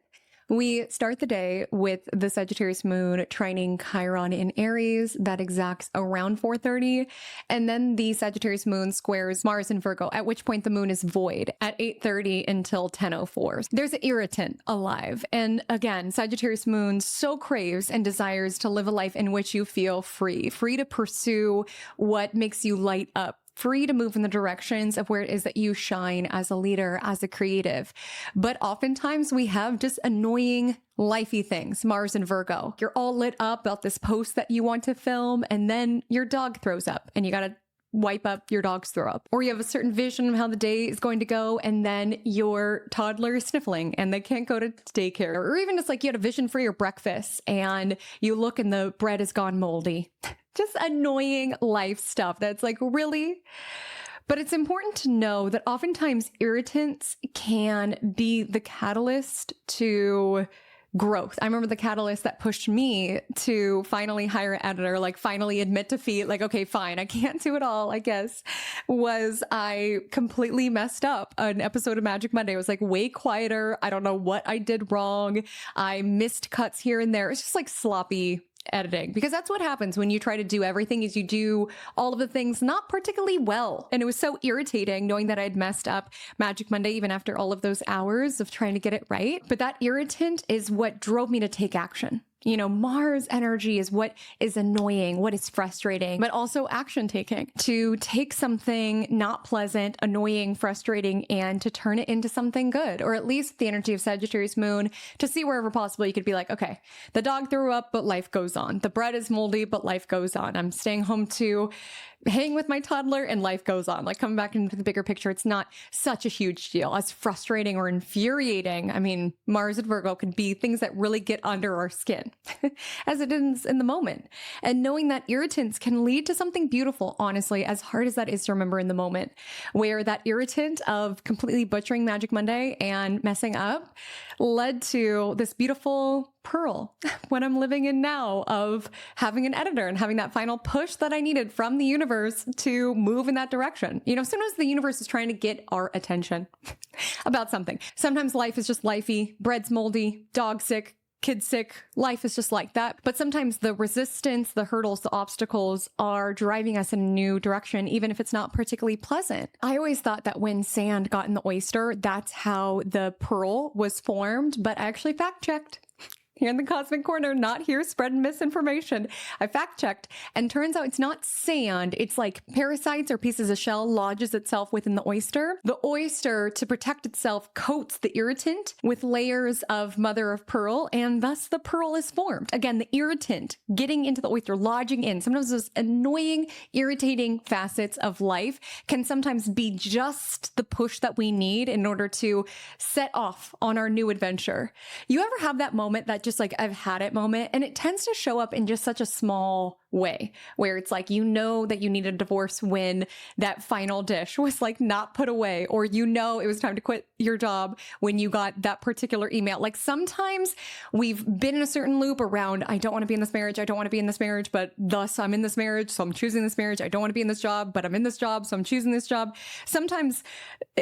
We start the day with the Sagittarius moon trining Chiron in Aries. That exacts around 4:30. And then the Sagittarius moon squares Mars in Virgo, at which point the moon is void at 8:30 until 10:04. There's an irritant alive. And again, Sagittarius moon so craves and desires to live a life in which you feel free to pursue what makes you light up, free to move in the directions of where it is that you shine as a leader, as a creative. But oftentimes we have just annoying lifey things. Mars and Virgo. You're all lit up about this post that you want to film, and then your dog throws up and you gotta wipe up your dog's throw up. Or you have a certain vision of how the day is going to go, and then your toddler is sniffling and they can't go to daycare. Or even just like you had a vision for your breakfast and you look and the bread has gone moldy. Just annoying life stuff that's like, really? But it's important to know that oftentimes irritants can be the catalyst to growth. I remember the catalyst that pushed me to finally hire an editor, like finally admit defeat, like, okay, fine, I can't do it all, I guess, was I completely messed up an episode of Magic Monday. It was like way quieter. I don't know what I did wrong. I missed cuts here and there. It's just like sloppy editing, because that's what happens when you try to do everything, is you do all of the things not particularly well. And it was so irritating knowing that I'd messed up Magic Monday, even after all of those hours of trying to get it right. But that irritant is what drove me to take action. You know, Mars energy is what is annoying, what is frustrating, but also action taking, to take something not pleasant, annoying, frustrating, and to turn it into something good. Or at least the energy of Sagittarius moon, to see wherever possible, you could be like, okay, the dog threw up, but life goes on. The bread is moldy, but life goes on. I'm staying home to hang with my toddler and life goes on. Like, coming back into the bigger picture, it's not such a huge deal. As frustrating or infuriating, I mean, Mars and Virgo could be things that really get under our skin as it is in the moment. And knowing that irritants can lead to something beautiful, honestly, as hard as that is to remember in the moment, where that irritant of completely butchering Magic Monday and messing up led to this beautiful pearl, what I'm living in now, of having an editor and having that final push that I needed from the universe to move in that direction. You know, sometimes the universe is trying to get our attention about something. Sometimes life is just lifey, bread's moldy, dog sick, kid sick. Life is just like that. But sometimes the resistance, the hurdles, the obstacles are driving us in a new direction, even if it's not particularly pleasant. I always thought that when sand got in the oyster, that's how the pearl was formed, but I actually fact checked. Here in the Cosmic Corner, not here spreading misinformation. I fact checked, and turns out it's not sand. It's like parasites or pieces of shell lodges itself within the oyster. The oyster, to protect itself, coats the irritant with layers of mother of pearl, and thus the pearl is formed. Again, the irritant getting into the oyster, lodging in. Sometimes those annoying, irritating facets of life can sometimes be just the push that we need in order to set off on our new adventure. You ever have that moment, that just like I've had it moment, and it tends to show up in just such a small way, where it's like, you know that you need a divorce when that final dish was like not put away, or you know it was time to quit your job when you got that particular email. Like, sometimes we've been in a certain loop around, I don't want to be in this marriage, I don't want to be in this marriage, but thus I'm in this marriage, so I'm choosing this marriage. I don't want to be in this job, but I'm in this job, so I'm choosing this job. Sometimes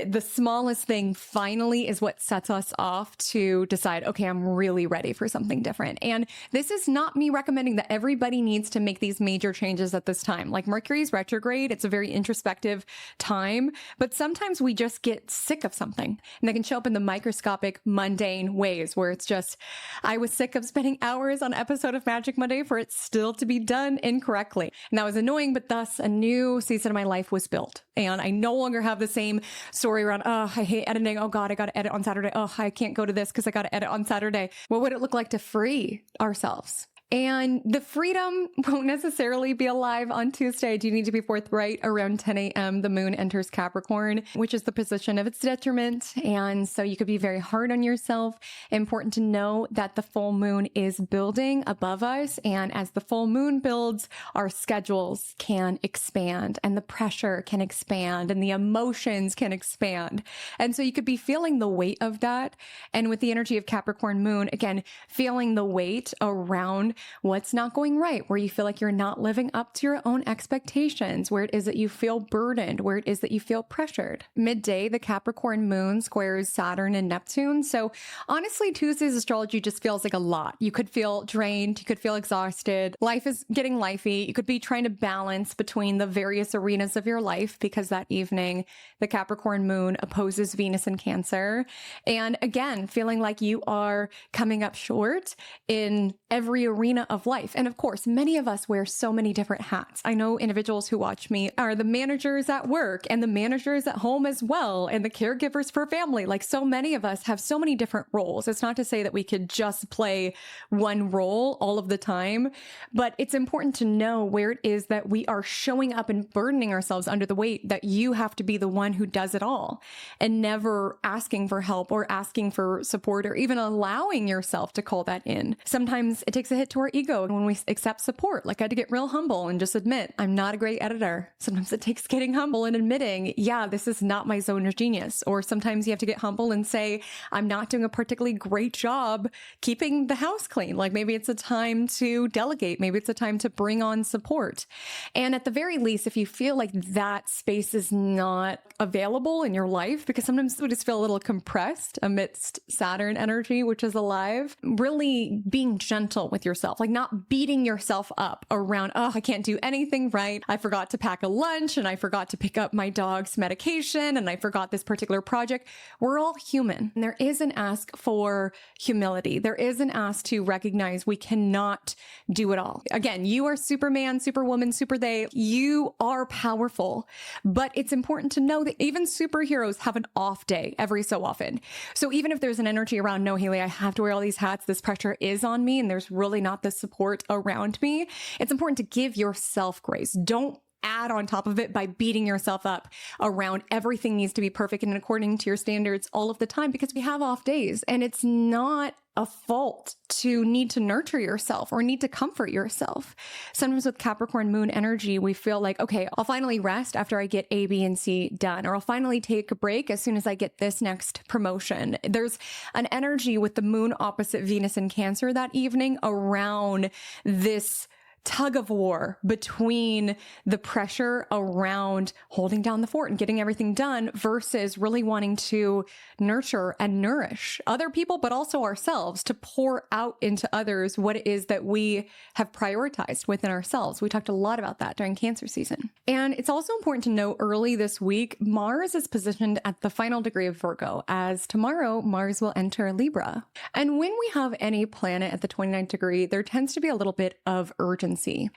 the smallest thing finally is what sets us off to decide, okay, I'm really ready for something different. And this is not me recommending that everybody needs to make these major changes at this time. Like, Mercury's retrograde, it's a very introspective time, but sometimes we just get sick of something, and they can show up in the microscopic, mundane ways, where it's just, I was sick of spending hours on an episode of Magic Monday for it still to be done incorrectly. And that was annoying, but thus a new season of my life was built. And I no longer have the same story around, oh, I hate editing. Oh God, I got to edit on Saturday. Oh, I can't go to this because I got to edit on Saturday. What would it look like to free ourselves? And the freedom won't necessarily be alive on Tuesday. I do need to be forthright. Around 10 a.m., the moon enters Capricorn, which is the position of its detriment. And so you could be very hard on yourself. Important to know that the full moon is building above us. And as the full moon builds, our schedules can expand, and the pressure can expand, and the emotions can expand. And so you could be feeling the weight of that. And with the energy of Capricorn moon, again, feeling the weight around what's not going right, where you feel like you're not living up to your own expectations, where it is that you feel burdened, where it is that you feel pressured. Midday, the Capricorn moon squares Saturn and Neptune. So honestly, Tuesday's astrology just feels like a lot. You could feel drained. You could feel exhausted. Life is getting lifey. You could be trying to balance between the various arenas of your life because that evening, the Capricorn moon opposes Venus in Cancer. And again, feeling like you are coming up short in every arena of life. And of course, many of us wear so many different hats. I know individuals who watch me are the managers at work and the managers at home as well, and the caregivers for family. Like, so many of us have so many different roles. It's not to say that we could just play one role all of the time, but it's important to know where it is that we are showing up and burdening ourselves under the weight that you have to be the one who does it all, and never asking for help or asking for support or even allowing yourself to call that in. Sometimes it takes a hit to our ego when we accept support. Like, I had to get real humble and just admit I'm not a great editor. Sometimes it takes getting humble and admitting, yeah, this is not my zone of genius. Or sometimes you have to get humble and say, I'm not doing a particularly great job keeping the house clean. Like, maybe it's a time to delegate. Maybe it's a time to bring on support. And at the very least, if you feel like that space is not available in your life, because sometimes we just feel a little compressed amidst Saturn energy, which is alive, really being gentle with yourself, like not beating yourself up around, oh, I can't do anything right. I forgot to pack a lunch and I forgot to pick up my dog's medication and I forgot this particular project. We're all human. And there is an ask for humility. There is an ask to recognize we cannot do it all. Again, you are Superman, Superwoman, Super they. You are powerful, but it's important to know that even superheroes have an off day every so often. So even if there's an energy around, no, Haley, I have to wear all these hats, this pressure is on me, and there's really not the support around me, it's important to give yourself grace. Don't add on top of it by beating yourself up around everything needs to be perfect and according to your standards all of the time, because we have off days, and it's not a fault to need to nurture yourself or need to comfort yourself. Sometimes with Capricorn moon energy, we feel like, okay, I'll finally rest after I get A, B, and C done, or I'll finally take a break as soon as I get this next promotion. There's an energy with the moon opposite Venus in Cancer that evening around this tug of war between the pressure around holding down the fort and getting everything done versus really wanting to nurture and nourish other people, but also ourselves, to pour out into others what it is that we have prioritized within ourselves. We talked a lot about that during Cancer season. And it's also important to know early this week, Mars is positioned at the final degree of Virgo, as tomorrow Mars will enter Libra. And when we have any planet at the 29th degree, there tends to be a little bit of urgency.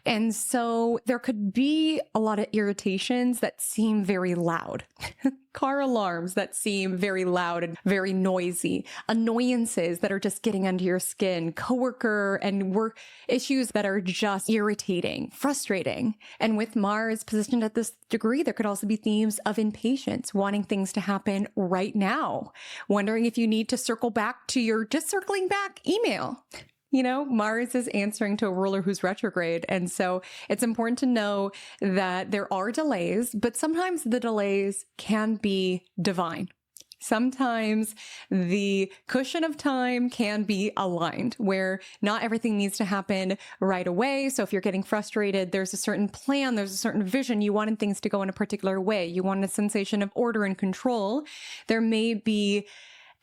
And so there could be a lot of irritations that seem very loud. Car alarms that seem very loud and very noisy, annoyances that are just getting under your skin, coworker and work issues that are just irritating, frustrating. And with Mars positioned at this degree, there could also be themes of impatience, wanting things to happen right now, wondering if you need to circle back to your just circling back email. You know, Mars is answering to a ruler who's retrograde. And so it's important to know that there are delays, but sometimes the delays can be divine. Sometimes the cushion of time can be aligned, where not everything needs to happen right away. So if you're getting frustrated, there's a certain plan, there's a certain vision. You wanted things to go in a particular way. You want a sensation of order and control. There may be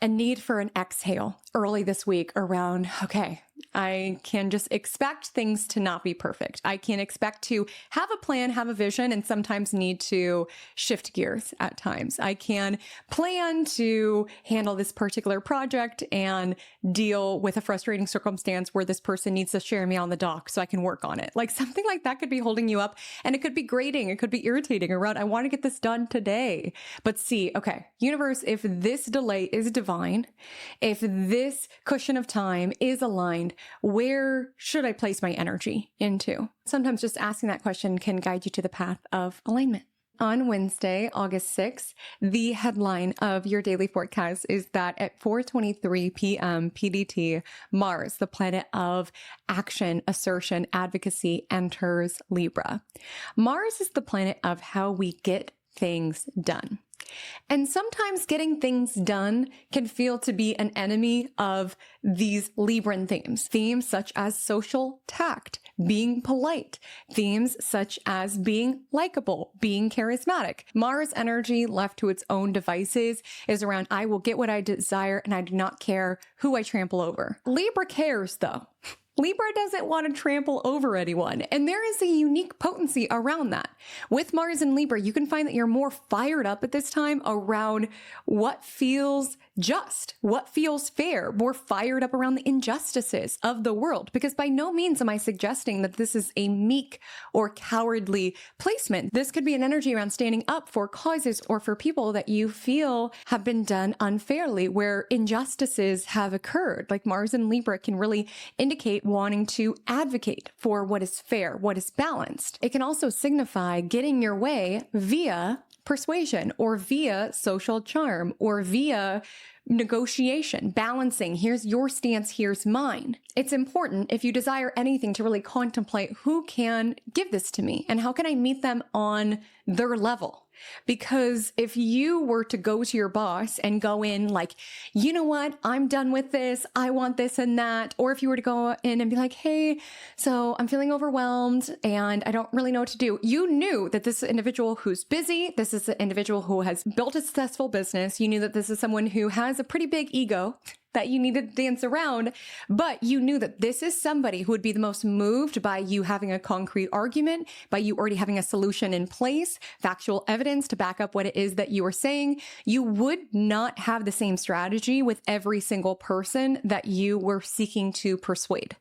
a need for an exhale early this week around, okay, I can just expect things to not be perfect. I can expect to have a plan, have a vision, and sometimes need to shift gears at times. I can plan to handle this particular project and deal with a frustrating circumstance where this person needs to share me on the dock so I can work on it. Like something like that could be holding you up, and it could be grating. It could be irritating around, I want to get this done today. But see, okay, universe, if this delay is divine, if this cushion of time is aligned, where should I place my energy into? Sometimes just asking that question can guide you to the path of alignment. On Wednesday, August 6th, the headline of your daily forecast is that at 4:23 p.m. PDT, Mars, the planet of action, assertion, advocacy, enters Libra. Mars is the planet of how we get things done. And sometimes getting things done can feel to be an enemy of these Libran themes. Themes such as social tact, being polite, themes such as being likable, being charismatic. Mars energy left to its own devices is around I will get what I desire and I do not care who I trample over. Libra cares though. Libra doesn't want to trample over anyone, and there is a unique potency around that. With Mars and Libra, you can find that you're more fired up at this time around what feels just, what feels fair, more fired up around the injustices of the world, because by no means am I suggesting that this is a meek or cowardly placement. This could be an energy around standing up for causes or for people that you feel have been done unfairly, where injustices have occurred. Like Mars and Libra can really indicate wanting to advocate for what is fair, what is balanced. It can also signify getting your way via persuasion or via social charm or via negotiation, balancing. Here's your stance, here's mine. It's important if you desire anything to really contemplate who can give this to me and how can I meet them on their level. Because if you were to go to your boss and go in like, you know what, I'm done with this, I want this and that, or if you were to go in and be like, hey, so I'm feeling overwhelmed and I don't really know what to do. You knew that this is an individual who's busy. This is an individual who has built a successful business. You knew that this is someone who has a pretty big ego that you need to dance around, but you knew that this is somebody who would be the most moved by you having a concrete argument, by you already having a solution in place, factual evidence to back up what it is that you are saying. You would not have the same strategy with every single person that you were seeking to persuade.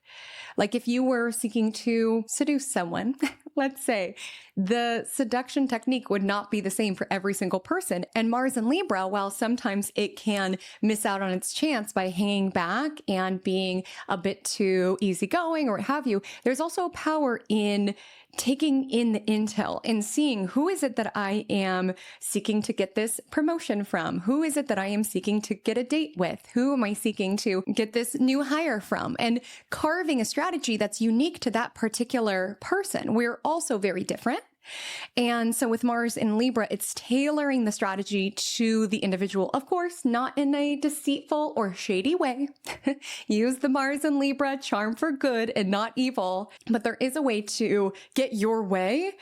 Like if you were seeking to seduce someone, let's say, the seduction technique would not be the same for every single person. And Mars and Libra, while sometimes it can miss out on its chance by hanging back and being a bit too easygoing or what have you, there's also power in taking in the intel and seeing who is it that I am seeking to get this promotion from? Who is it that I am seeking to get a date with? Who am I seeking to get this new hire from? And carving a strategy that's unique to that particular person. We're also very different. And so with Mars in Libra, it's tailoring the strategy to the individual. Of course, not in a deceitful or shady way. Use the Mars in Libra charm for good and not evil. But there is a way to get your way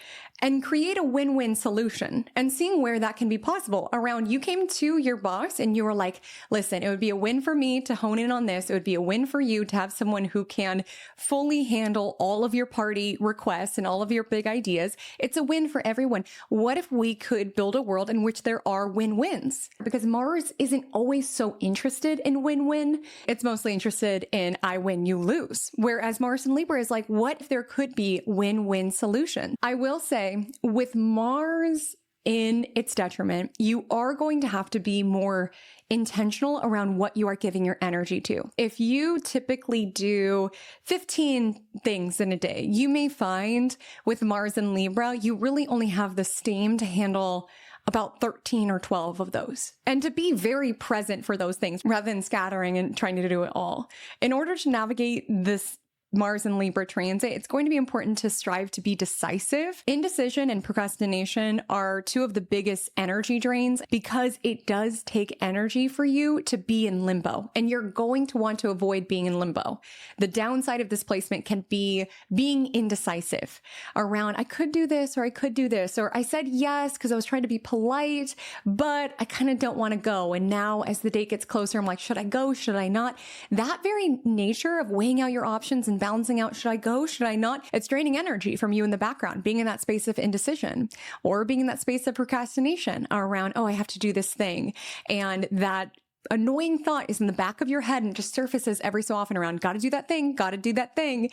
and create a win-win solution, and seeing where that can be possible around you came to your boss and you were like, listen, it would be a win for me to hone in on this. It would be a win for you to have someone who can fully handle all of your party requests and all of your big ideas. It's a win for everyone. What if we could build a world in which there are win-wins? Because Mars isn't always so interested in win-win. It's mostly interested in I win, you lose. Whereas Mars in Libra is like, what if there could be win-win solution? I will say, with Mars in its detriment, you are going to have to be more intentional around what you are giving your energy to. If you typically do 15 things in a day, you may find with Mars in Libra, you really only have the steam to handle about 13 or 12 of those, and to be very present for those things rather than scattering and trying to do it all. In order to navigate this Mars and Libra transit, it's going to be important to strive to be decisive. Indecision and procrastination are two of the biggest energy drains because it does take energy for you to be in limbo, and you're going to want to avoid being in limbo. The downside of this placement can be being indecisive around, I could do this or I could do this, or I said yes because I was trying to be polite, but I kind of don't want to go. And now as the date gets closer, I'm like, should I go? Should I not? That very nature of weighing out your options and balancing out, should I go? Should I not? It's draining energy from you in the background, being in that space of indecision or being in that space of procrastination around, oh, I have to do this thing. And that annoying thought is in the back of your head and just surfaces every so often around, got to do that thing, got to do that thing.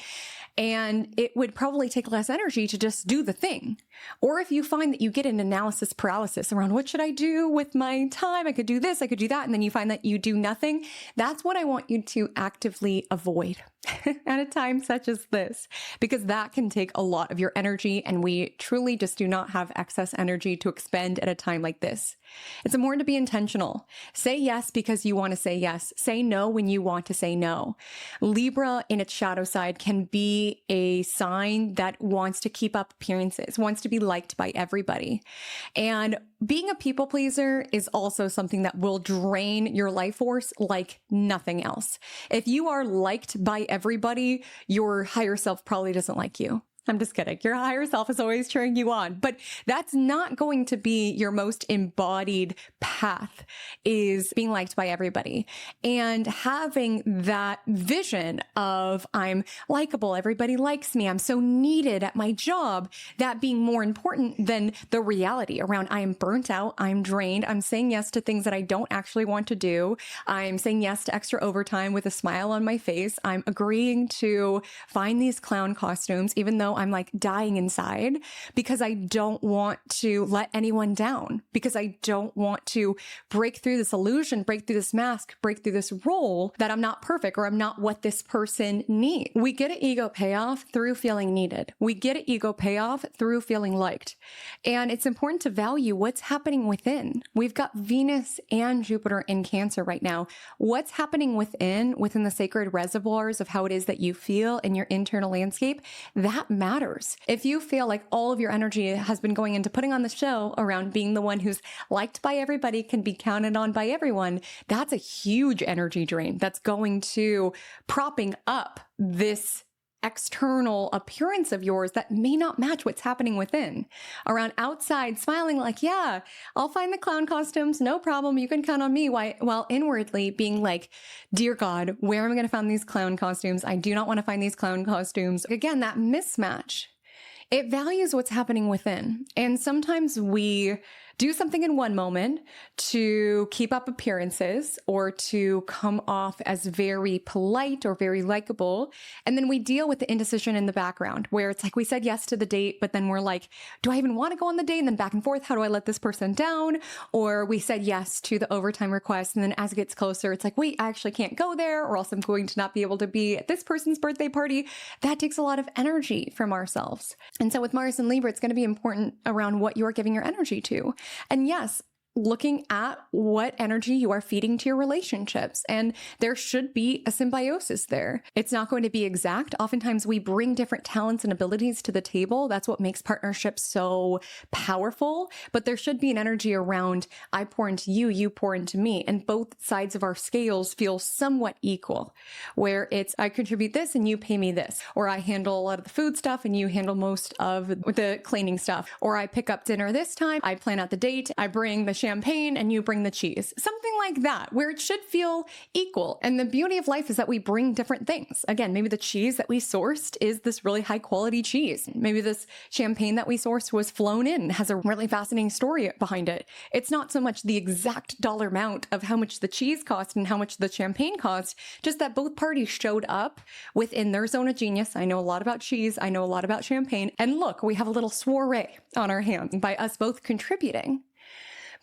And it would probably take less energy to just do the thing. Or if you find that you get an analysis paralysis around what should I do with my time? I could do this, I could do that. And then you find that you do nothing. That's what I want you to actively avoid at a time such as this, because that can take a lot of your energy. And we truly just do not have excess energy to expend at a time like this. It's important to be intentional. Say yes because you want to say yes. Say no when you want to say no. Libra in its shadow side can be a sign that wants to keep up appearances, wants to be liked by everybody. And being a people pleaser is also something that will drain your life force like nothing else. If you are liked by everybody, your higher self probably doesn't like you. I'm just kidding. Your higher self is always cheering you on, but that's not going to be your most embodied path, is being liked by everybody. And having that vision of I'm likable, everybody likes me, I'm so needed at my job, that being more important than the reality around I am burnt out, I'm drained, I'm saying yes to things that I don't actually want to do, I'm saying yes to extra overtime with a smile on my face, I'm agreeing to find these clown costumes, even though I'm like dying inside, because I don't want to let anyone down, because I don't want to break through this illusion, break through this mask, break through this role that I'm not perfect or I'm not what this person needs. We get an ego payoff through feeling needed. We get an ego payoff through feeling liked. And it's important to value what's happening within. We've got Venus and Jupiter in Cancer right now. What's happening within the sacred reservoirs of how it is that you feel in your internal landscape, that matters. If you feel like all of your energy has been going into putting on the show around being the one who's liked by everybody, can be counted on by everyone, that's a huge energy drain. That's going to propping up this external appearance of yours that may not match what's happening within. Around outside, smiling like, yeah, I'll find the clown costumes, no problem, you can count on me. While inwardly being like, dear God, where am I going to find these clown costumes? I do not want to find these clown costumes. Again, that mismatch. It values what's happening within. And sometimes we do something in one moment to keep up appearances or to come off as very polite or very likable. And then we deal with the indecision in the background where it's like we said yes to the date, but then we're like, do I even want to go on the date? And then back and forth, how do I let this person down? Or we said yes to the overtime request. And then as it gets closer, it's like, wait, I actually can't go there, or else I'm going to not be able to be at this person's birthday party. That takes a lot of energy from ourselves. And so with Mars and Libra, it's going to be important around what you're giving your energy to. And yes, looking at what energy you are feeding to your relationships. And there should be a symbiosis there. It's not going to be exact. Oftentimes we bring different talents and abilities to the table. That's what makes partnerships so powerful. But there should be an energy around I pour into you, you pour into me. And both sides of our scales feel somewhat equal, where it's I contribute this and you pay me this. Or I handle a lot of the food stuff and you handle most of the cleaning stuff. Or I pick up dinner this time, I plan out the date, I bring the champagne and you bring the cheese. Something like that, where it should feel equal. And the beauty of life is that we bring different things. Again, maybe the cheese that we sourced is this really high quality cheese. Maybe this champagne that we sourced was flown in, has a really fascinating story behind it. It's not so much the exact dollar amount of how much the cheese cost and how much the champagne cost, just that both parties showed up within their zone of genius. I know a lot about cheese. I know a lot about champagne. And look, we have a little soiree on our hands by us both contributing.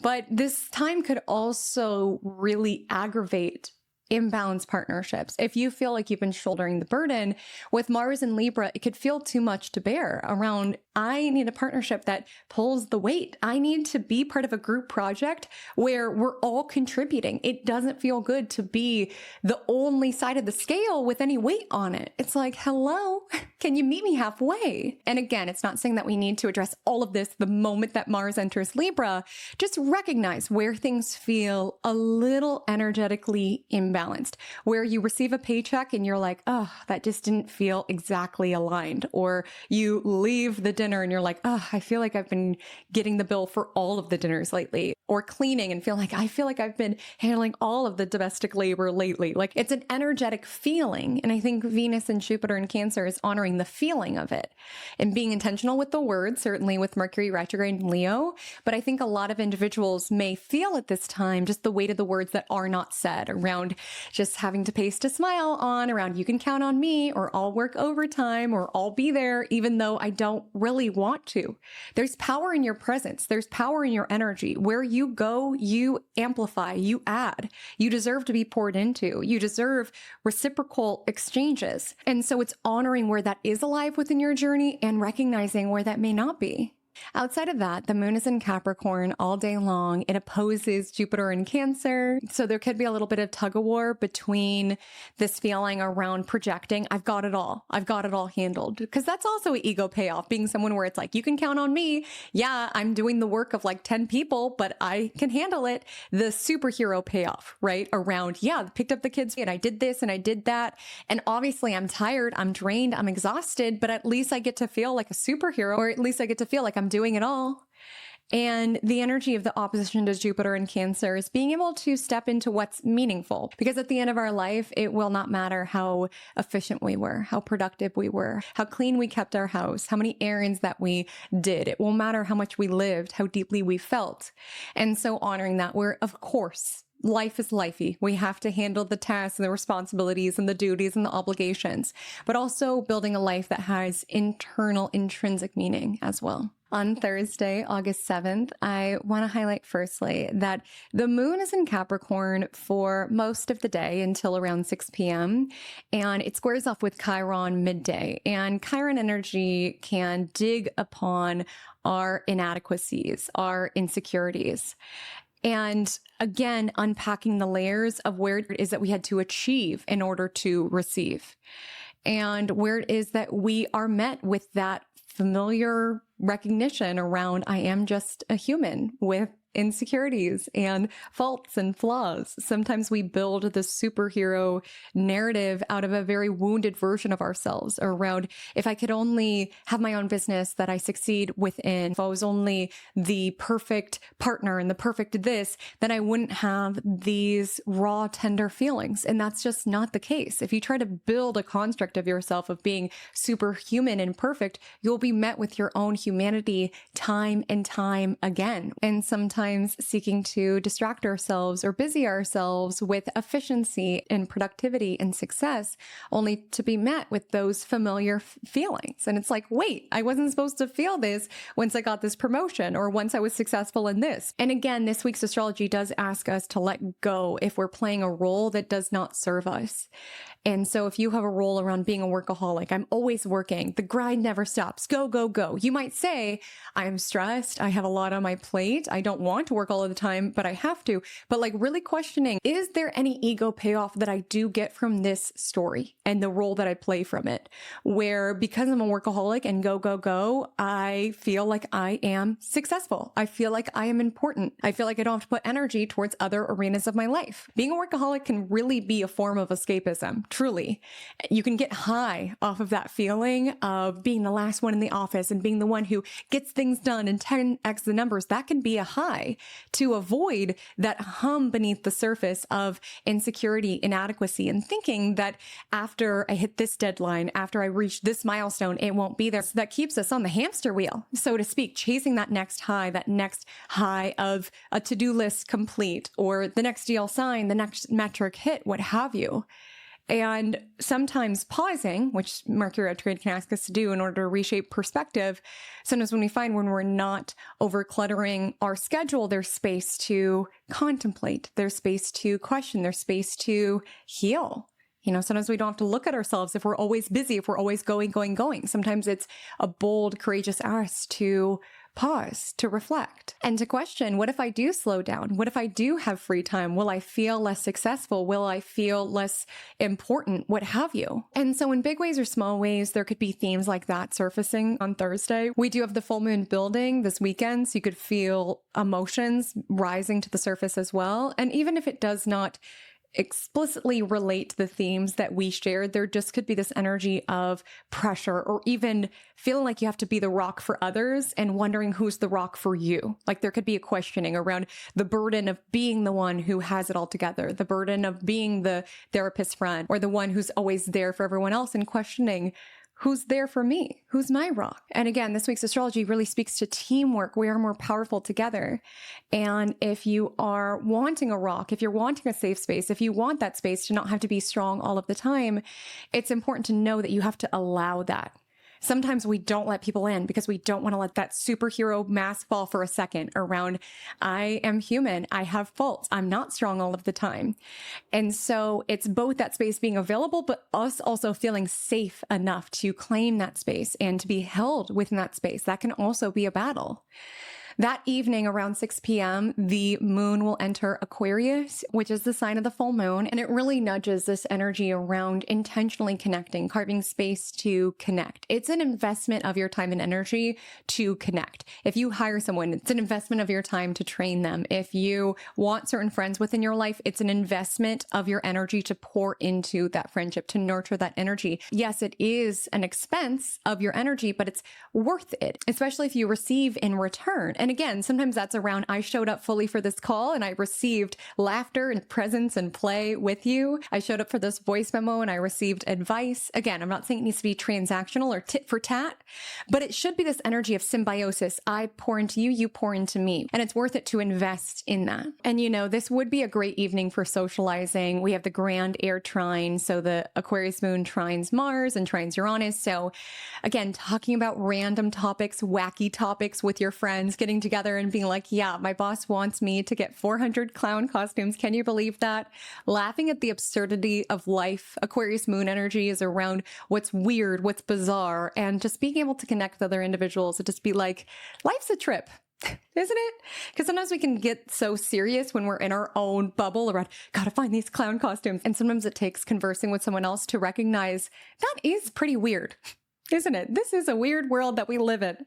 But this time could also really aggravate imbalanced partnerships. If you feel like you've been shouldering the burden with Mars and Libra, it could feel too much to bear around, I need a partnership that pulls the weight. I need to be part of a group project where we're all contributing. It doesn't feel good to be the only side of the scale with any weight on it. It's like, hello, can you meet me halfway? And again, it's not saying that we need to address all of this the moment that Mars enters Libra. Just recognize where things feel a little energetically imbalanced, where you receive a paycheck and you're like, oh, that just didn't feel exactly aligned. Or you leave the dinner and you're like, oh, I feel like I've been getting the bill for all of the dinners lately. Or cleaning and I feel like I've been handling all of the domestic labor lately. Like, it's an energetic feeling. And I think Venus and Jupiter in Cancer is honoring the feeling of it and being intentional with the words, certainly with Mercury retrograde in Leo. But I think a lot of individuals may feel at this time just the weight of the words that are not said, around just having to paste a smile on, around you can count on me, or I'll work overtime, or I'll be there even though I don't really want to. There's power in your presence. There's power in your energy. Where you go, you amplify, you add. You deserve to be poured into. You deserve reciprocal exchanges. And so it's honoring where that is alive within your journey and recognizing where that may not be. Outside of that, the moon is in Capricorn all day long. It opposes Jupiter in Cancer. So there could be a little bit of tug of war between this feeling around projecting, I've got it all. I've got it all handled. Because that's also an ego payoff, being someone where it's like, you can count on me. Yeah, I'm doing the work of like 10 people, but I can handle it. The superhero payoff, right? Around, yeah, picked up the kids and I did this and I did that. And obviously I'm tired, I'm drained, I'm exhausted, but at least I get to feel like a superhero, or at least I get to feel like I'm doing it all. And the energy of the opposition to Jupiter in Cancer is being able to step into what's meaningful. Because at the end of our life, it will not matter how efficient we were, how productive we were, how clean we kept our house, how many errands that we did. It won't matter how much we lived, how deeply we felt. And so honoring that, we're, of course, life is lifey. We have to handle the tasks and the responsibilities and the duties and the obligations, but also building a life that has internal, intrinsic meaning as well. On Thursday, August 7th, I want to highlight firstly that the moon is in Capricorn for most of the day until around 6 p.m. and it squares off with Chiron midday. And Chiron energy can dig upon our inadequacies, our insecurities. And again, unpacking the layers of where it is that we had to achieve in order to receive. And where it is that we are met with that familiar recognition around, I am just a human with insecurities and faults and flaws. Sometimes we build this superhero narrative out of a very wounded version of ourselves around, if I could only have my own business that I succeed within, if I was only the perfect partner and the perfect this, then I wouldn't have these raw, tender feelings. And that's just not the case. If you try to build a construct of yourself of being superhuman and perfect, you'll be met with your own humanity time and time again. And sometimes seeking to distract ourselves or busy ourselves with efficiency and productivity and success, only to be met with those familiar feelings. And it's like, wait, I wasn't supposed to feel this once I got this promotion or once I was successful in this. And again, this week's astrology does ask us to let go if we're playing a role that does not serve us. And so if you have a role around being a workaholic, I'm always working, the grind never stops, go, go, go. You might say, I'm stressed, I have a lot on my plate, I don't want to work all of the time, but I have to. But like really questioning, is there any ego payoff that I do get from this story and the role that I play from it? Where because I'm a workaholic and go, go, go, I feel like I am successful. I feel like I am important. I feel like I don't have to put energy towards other arenas of my life. Being a workaholic can really be a form of escapism. Truly. You can get high off of that feeling of being the last one in the office and being the one who gets things done and 10x the numbers. That can be a high to avoid that hum beneath the surface of insecurity, inadequacy, and thinking that after I hit this deadline, after I reach this milestone, it won't be there. So that keeps us on the hamster wheel, so to speak, chasing that next high of a to-do list complete or the next deal signed, the next metric hit, what have you. And sometimes pausing, which Mercury retrograde can ask us to do in order to reshape perspective, sometimes when we're not over-cluttering our schedule, there's space to contemplate, there's space to question, there's space to heal. You know, sometimes we don't have to look at ourselves if we're always busy, if we're always going. Sometimes it's a bold, courageous ask to pause, to reflect, and to question, what if I do slow down? What if I do have free time? Will I feel less successful? Will I feel less important? What have you? And so in big ways or small ways, there could be themes like that surfacing on Thursday. We do have the full moon building this weekend, so you could feel emotions rising to the surface as well. And even if it does not explicitly relate to the themes that we shared, there just could be this energy of pressure or even feeling like you have to be the rock for others and wondering who's the rock for you. Like there could be a questioning around the burden of being the one who has it all together, the burden of being the therapist friend or the one who's always there for everyone else, and questioning, who's there for me? Who's my rock? And again, this week's astrology really speaks to teamwork. We are more powerful together. And if you are wanting a rock, if you're wanting a safe space, if you want that space to not have to be strong all of the time, it's important to know that you have to allow that. Sometimes we don't let people in because we don't want to let that superhero mask fall for a second around, I am human, I have faults, I'm not strong all of the time. And so it's both that space being available, but us also feeling safe enough to claim that space and to be held within that space. That can also be a battle. That evening around 6 p.m., the moon will enter Aquarius, which is the sign of the full moon. And it really nudges this energy around intentionally connecting, carving space to connect. It's an investment of your time and energy to connect. If you hire someone, it's an investment of your time to train them. If you want certain friends within your life, it's an investment of your energy to pour into that friendship, to nurture that energy. Yes, it is an expense of your energy, but it's worth it, especially if you receive in return. And again, sometimes that's around, I showed up fully for this call and I received laughter and presence and play with you. I showed up for this voice memo and I received advice. Again, I'm not saying it needs to be transactional or tit for tat, but it should be this energy of symbiosis. I pour into you, you pour into me. And it's worth it to invest in that. And this would be a great evening for socializing. We have the grand air trine. So the Aquarius moon trines Mars and trines Uranus. So again, talking about random topics, wacky topics with your friends, getting together and being like, yeah, my boss wants me to get 400 clown costumes. Can you believe that? Laughing at the absurdity of life. Aquarius moon energy is around what's weird, what's bizarre, and just being able to connect with other individuals and just be like, life's a trip. Isn't it? Because sometimes we can get so serious when we're in our own bubble around, gotta find these clown costumes. And sometimes it takes conversing with someone else to recognize that is pretty weird. Isn't it? This is a weird world that we live in.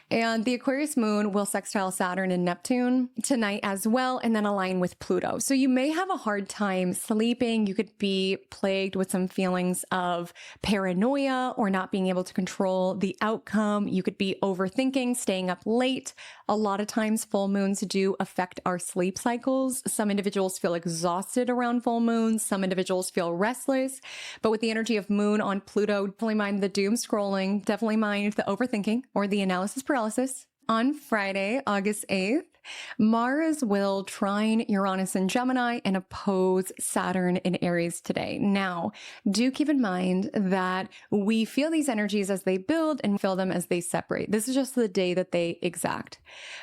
And the Aquarius moon will sextile Saturn and Neptune tonight as well, and then align with Pluto. So you may have a hard time sleeping. You could be plagued with some feelings of paranoia or not being able to control the outcome. You could be overthinking, staying up late. A lot of times full moons do affect our sleep cycles. Some individuals feel exhausted around full moons. Some individuals feel restless. But with the energy of moon on Pluto, definitely mind the doom scrolling. Definitely mind the overthinking or the analysis paralysis. On Friday, August 8th, Mars will trine Uranus in Gemini and oppose Saturn in Aries today. Now, do keep in mind that we feel these energies as they build and feel them as they separate. This is just the day that they exact.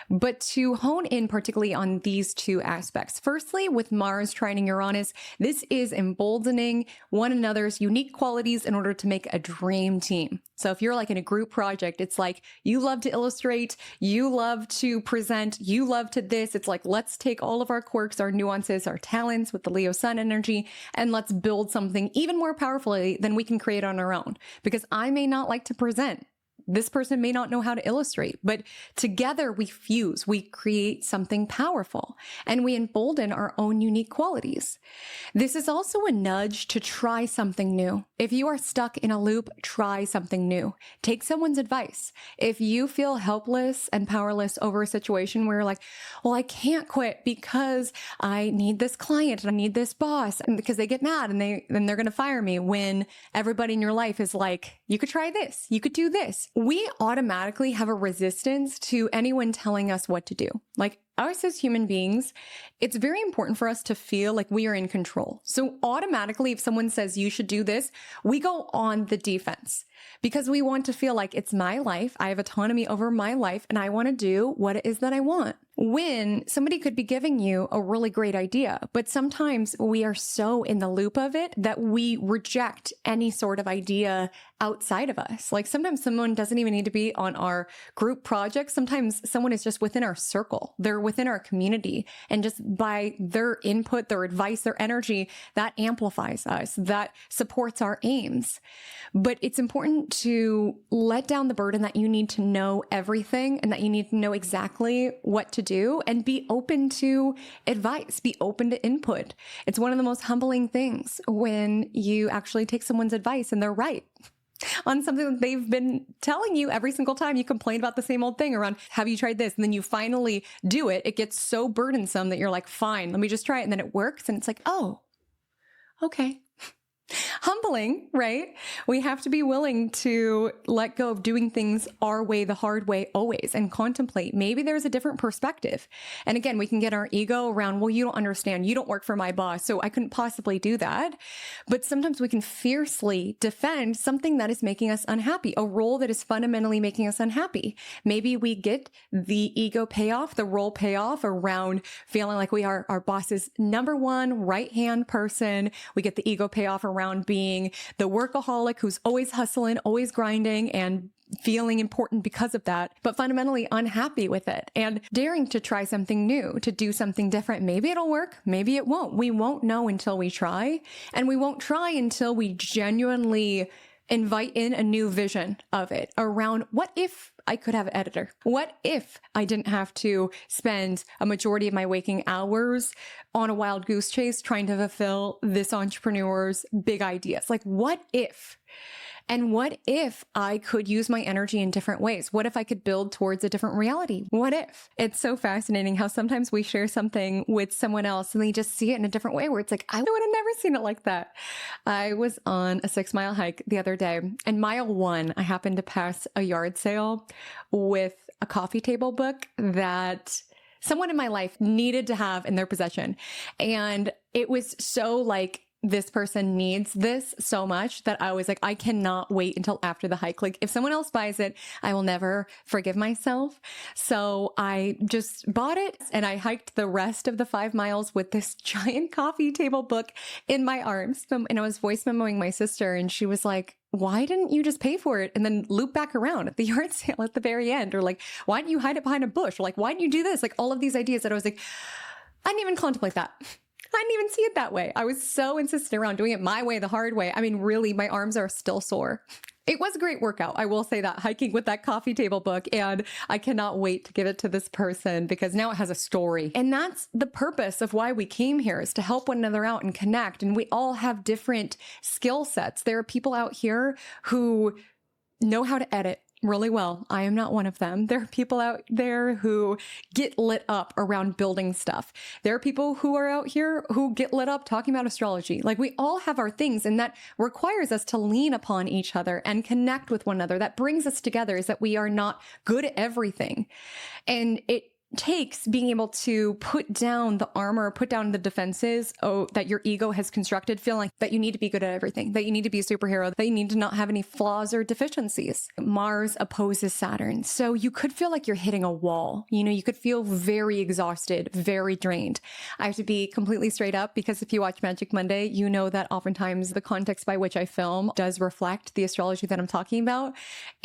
But to hone in particularly on these two aspects, firstly, with Mars trining Uranus, this is emboldening one another's unique qualities in order to make a dream team. So if you're like in a group project, it's like you love to illustrate, you love to present, you love to this. It's like, let's take all of our quirks, our nuances, our talents with the Leo sun energy, and let's build something even more powerfully than we can create on our own. Because I may not like to present. This person may not know how to illustrate, but together we fuse, we create something powerful, and we embolden our own unique qualities. This is also a nudge to try something new. If you are stuck in a loop, try something new. Take someone's advice. If you feel helpless and powerless over a situation where you're like, well, I can't quit because I need this client and I need this boss, and because they get mad and they're going to fire me, when everybody in your life is like, you could try this, you could do this. We automatically have a resistance to anyone telling us what to do. Like us as human beings, it's very important for us to feel like we are in control. So automatically, if someone says you should do this, we go on the defense because we want to feel like it's my life. I have autonomy over my life and I want to do what it is that I want. When somebody could be giving you a really great idea, but sometimes we are so in the loop of it that we reject any sort of idea outside of us. Like sometimes someone doesn't even need to be on our group project. Sometimes someone is just within our circle. They're within our community. And just by their input, their advice, their energy, that amplifies us, that supports our aims. But it's important to let down the burden that you need to know everything and that you need to know exactly what to do, and be open to advice, be open to input. It's one of the most humbling things when you actually take someone's advice and they're right on something that they've been telling you every single time you complain about the same old thing around, have you tried this? And then you finally do it. It gets so burdensome that you're like, fine, let me just try it. And then it works. And it's like, oh, okay. Humbling. willing, right? We have to be willing to let go of doing things our way, the hard way, always, and contemplate. Maybe there's a different perspective. And again, we can get our ego around, well, you don't understand. You don't work for my boss, so I couldn't possibly do that. But sometimes we can fiercely defend something that is making us unhappy, a role that is fundamentally making us unhappy. Maybe we get the ego payoff, the role payoff around feeling like we are our boss's number one right-hand person. We get the ego payoff around being the workaholic who's always hustling, always grinding, and feeling important because of that, but fundamentally unhappy with it and daring to try something new, to do something different. Maybe it'll work. Maybe it won't. We won't know until we try, and we won't try until we genuinely invite in a new vision of it around what if I could have an editor? What if I didn't have to spend a majority of my waking hours on a wild goose chase trying to fulfill this entrepreneur's big ideas? Like, what if? And what if I could use my energy in different ways? What if I could build towards a different reality? What if? It's so fascinating how sometimes we share something with someone else and they just see it in a different way where it's like, I would have never seen it like that. I was on a 6-mile hike the other day, and mile 1, I happened to pass a yard sale with a coffee table book that someone in my life needed to have in their possession. And it was so like, this person needs this so much that I was like, I cannot wait until after the hike. Like, if someone else buys it, I will never forgive myself. So I just bought it and I hiked the rest of the 5 miles with this giant coffee table book in my arms. And I was voice memoing my sister, and she was like, why didn't you just pay for it and then loop back around at the yard sale at the very end? Or like, why didn't you hide it behind a bush? Or like, why didn't you do this? Like, all of these ideas that I was like, I didn't even contemplate that. I didn't even see it that way. I was so insistent around doing it my way, the hard way. I mean, really, my arms are still sore. It was a great workout. I will say that, hiking with that coffee table book. And I cannot wait to give it to this person because now it has a story. And that's the purpose of why we came here, is to help one another out and connect. And we all have different skill sets. There are people out here who know how to edit really well. I am not one of them. There are people out there who get lit up around building stuff. There are people who are out here who get lit up talking about astrology. Like, we all have our things, and that requires us to lean upon each other and connect with one another. That brings us together, is that we are not good at everything. And it takes being able to put down the armor, put down the defenses that your ego has constructed, feeling like that you need to be good at everything, that you need to be a superhero, that you need to not have any flaws or deficiencies. Mars opposes Saturn. So you could feel like you're hitting a wall. You know, you could feel very exhausted, very drained. I have to be completely straight up, because if you watch Magic Monday, you know that oftentimes the context by which I film does reflect the astrology that I'm talking about.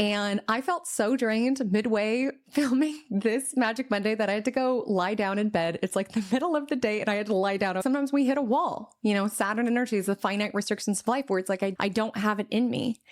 And I felt so drained midway filming this Magic Monday that I had to go lie down in bed. It's like the middle of the day and I had to lie down. Sometimes we hit a wall. You know, Saturn energy is the finite restrictions of life, where it's like, I don't have it in me.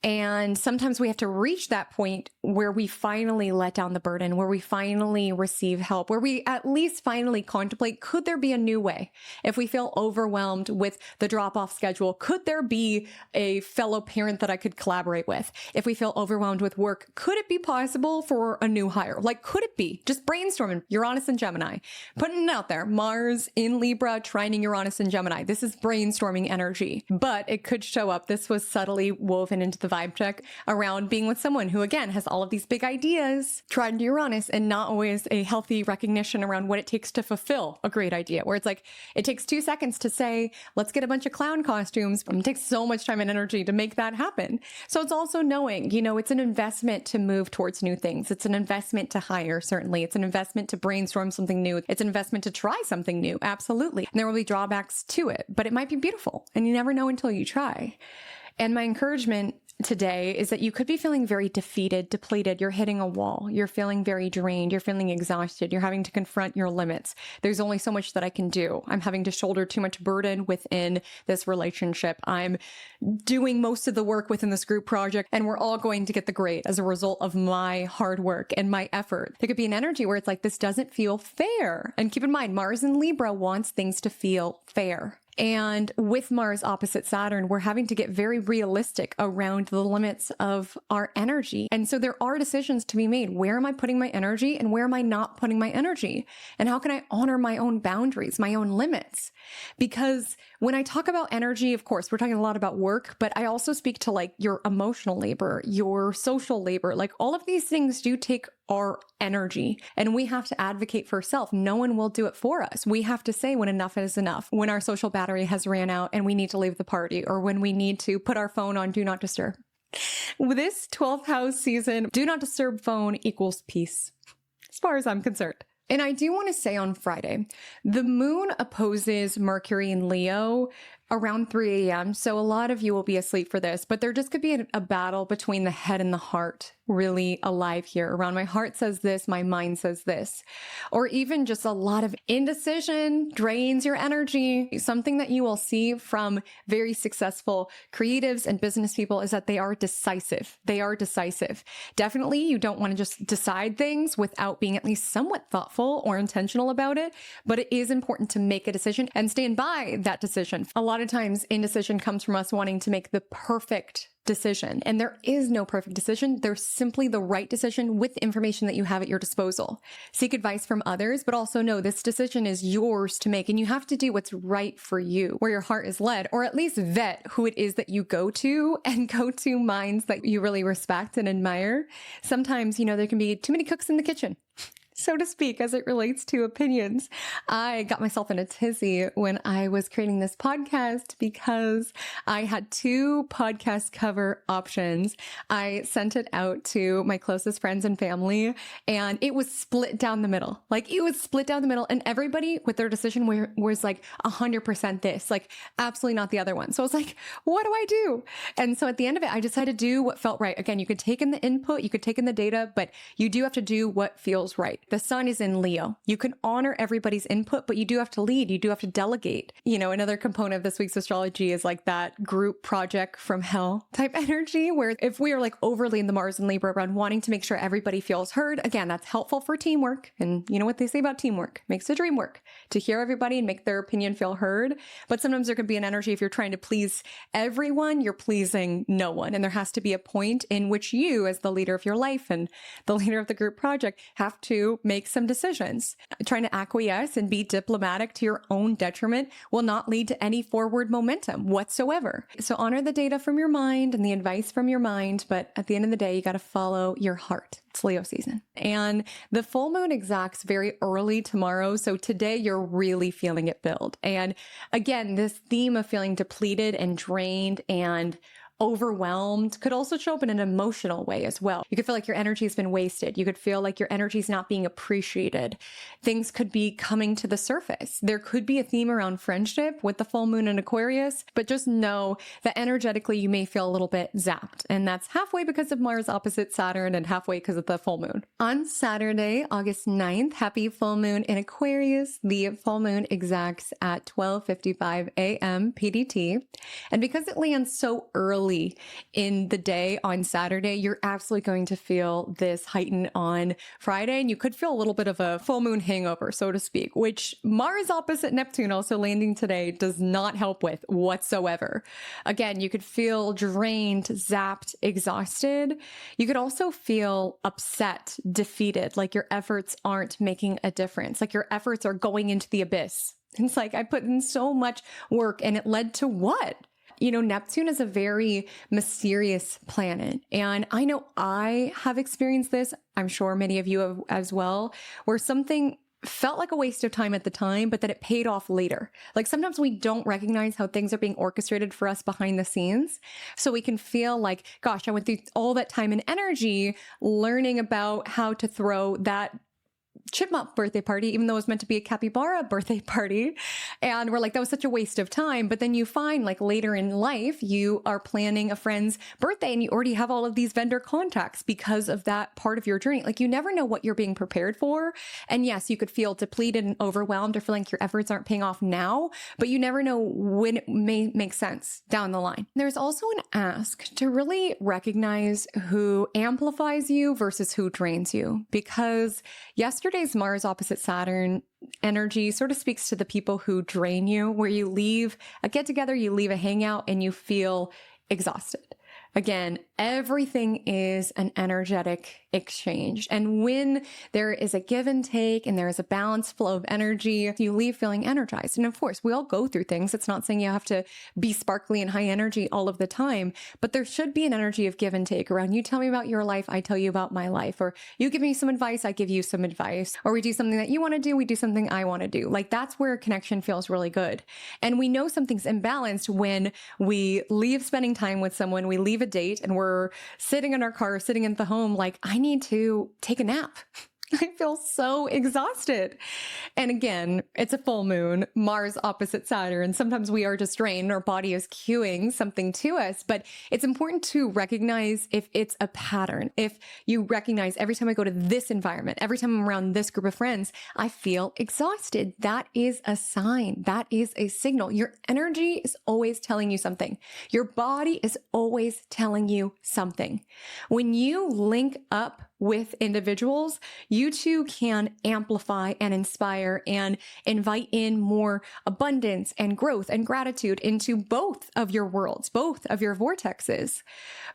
And sometimes we have to reach that point where we finally let down the burden, where we finally receive help, where we at least finally contemplate, could there be a new way? If we feel overwhelmed with the drop-off schedule, could there be a fellow parent that I could collaborate with? If we feel overwhelmed with work, could it be possible for a new hire? Like, could it be? Just brainstorming. Uranus and Gemini. Putting it out there. Mars in Libra, trining Uranus and Gemini. This is brainstorming energy. But it could show up. This was subtly woven into the vibe check around being with someone who, again, has all of these big ideas, trine Uranus, and not always a healthy recognition around what it takes to fulfill a great idea. Where it's like, it takes 2 seconds to say, let's get a bunch of clown costumes. It takes so much time and energy to make that happen. So it's also knowing, you know, it's an investment to move towards new things. It's an investment to hire, certainly. It's an investment to brainstorm something new. It's an investment to try something new. Absolutely. And there will be drawbacks to it, but it might be beautiful. And you never know until you try. And my encouragement today is that you could be feeling very defeated, depleted. You're hitting a wall. You're feeling very drained. You're feeling exhausted. You're having to confront your limits. There's only so much that I can do. I'm having to shoulder too much burden within this relationship. I'm doing most of the work within this group project, and we're all going to get the grade as a result of my hard work and my effort. There could be an energy where it's like, this doesn't feel fair. And keep in mind, Mars in Libra wants things to feel fair. And with Mars opposite Saturn, we're having to get very realistic around the limits of our energy. And so there are decisions to be made. Where am I putting my energy and where am I not putting my energy? And how can I honor my own boundaries, my own limits? Because when I talk about energy, of course, we're talking a lot about work, but I also speak to like your emotional labor, your social labor, like all of these things do take our energy, and we have to advocate for self. No one will do it for us. We have to say when enough is enough, when our social battery has ran out and we need to leave the party, or when we need to put our phone on do not disturb. With this 12th house season, do not disturb phone equals peace, as far as I'm concerned. And I do want to say on Friday, the moon opposes Mercury in Leo around 3 a.m. So a lot of you will be asleep for this, but there just could be a battle between the head and the heart really alive here. Around my heart says this, my mind says this, or even just a lot of indecision drains your energy. Something that you will see from very successful creatives and business people is that they are decisive. They are decisive. Definitely, you don't want to just decide things without being at least somewhat thoughtful or intentional about it, but it is important to make a decision and stand by that decision. A lot of times indecision comes from us wanting to make the perfect decision, and there is no perfect decision. There's simply the right decision with the information that you have at your disposal. Seek advice from others, but also know this decision is yours to make, and you have to do what's right for you, where your heart is led, or at least vet who it is that you go to, and go to minds that you really respect and admire. Sometimes, there can be too many cooks in the kitchen, so to speak, as it relates to opinions. I got myself in a tizzy when I was creating this podcast because I had 2 podcast cover options. I sent it out to my closest friends and family, and it was split down the middle. Like, it was split down the middle, and everybody with their decision was like 100% this, like absolutely not the other one. So I was like, what do I do? And so at the end of it, I decided to do what felt right. Again, you could take in the input, you could take in the data, but you do have to do what feels right. The sun is in Leo. You can honor everybody's input, but you do have to lead. You do have to delegate. Another component of this week's astrology is like that group project from hell type energy, where if we are like overly in the Mars and Libra around wanting to make sure everybody feels heard, again, that's helpful for teamwork. And you know what they say about teamwork? Makes the dream work. To hear everybody and make their opinion feel heard. But sometimes there could be an energy if you're trying to please everyone, you're pleasing no one. And there has to be a point in which you, as the leader of your life and the leader of the group project, have to make some decisions. Trying to acquiesce and be diplomatic to your own detriment will not lead to any forward momentum whatsoever. So honor the data from your mind and the advice from your mind, but at the end of the day, you got to follow your heart. It's Leo season. And the full moon exacts very early tomorrow. So today you're really feeling it build. And again, this theme of feeling depleted and drained and overwhelmed could also show up in an emotional way as well. You could feel like your energy has been wasted. You could feel like your energy is not being appreciated. Things could be coming to the surface. There could be a theme around friendship with the full moon in Aquarius, but just know that energetically you may feel a little bit zapped. And that's halfway because of Mars opposite Saturn and halfway because of the full moon. On Saturday, August 9th, happy full moon in Aquarius. The full moon exacts at 12:55 a.m. PDT. And because it lands so early in the day on Saturday, you're absolutely going to feel this heighten on Friday, and you could feel a little bit of a full moon hangover, so to speak, which Mars opposite Neptune also landing today does not help with whatsoever. Again, you could feel drained, zapped, exhausted. You could also feel upset, defeated, like your efforts aren't making a difference, like your efforts are going into the abyss. It's like I put in so much work and it led to what? Neptune is a very mysterious planet. And I know I have experienced this. I'm sure many of you have as well, where something felt like a waste of time at the time, but that it paid off later. Like sometimes we don't recognize how things are being orchestrated for us behind the scenes. So we can feel like, gosh, I went through all that time and energy learning about how to throw that chipmunk birthday party, even though it was meant to be a capybara birthday party. And we're like, that was such a waste of time. But then you find like later in life, you are planning a friend's birthday and you already have all of these vendor contacts because of that part of your journey. Like you never know what you're being prepared for. And yes, you could feel depleted and overwhelmed or feel like your efforts aren't paying off now, but you never know when it may make sense down the line. There's also an ask to really recognize who amplifies you versus who drains you, because yesterday Saturday's Mars opposite Saturn energy sort of speaks to the people who drain you, where you leave a get together, you leave a hangout, and you feel exhausted. Again, everything is an energetic exchange. And when there is a give and take and there is a balanced flow of energy, you leave feeling energized. And of course, we all go through things. It's not saying you have to be sparkly and high energy all of the time, but there should be an energy of give and take around you tell me about your life, I tell you about my life, or you give me some advice, I give you some advice, or we do something that you want to do, we do something I want to do. Like that's where connection feels really good. And we know something's imbalanced when we leave spending time with someone, we leave a date and we're sitting in our car, sitting in the home, like, I need to take a nap. I feel so exhausted. And again, it's a full moon, Mars opposite Saturn. Sometimes we are just drained. Our body is cueing something to us, but it's important to recognize if it's a pattern. If you recognize every time I go to this environment, every time I'm around this group of friends, I feel exhausted. That is a sign. That is a signal. Your energy is always telling you something. Your body is always telling you something. When you link up with individuals, you too can amplify and inspire and invite in more abundance and growth and gratitude into both of your worlds, both of your vortexes.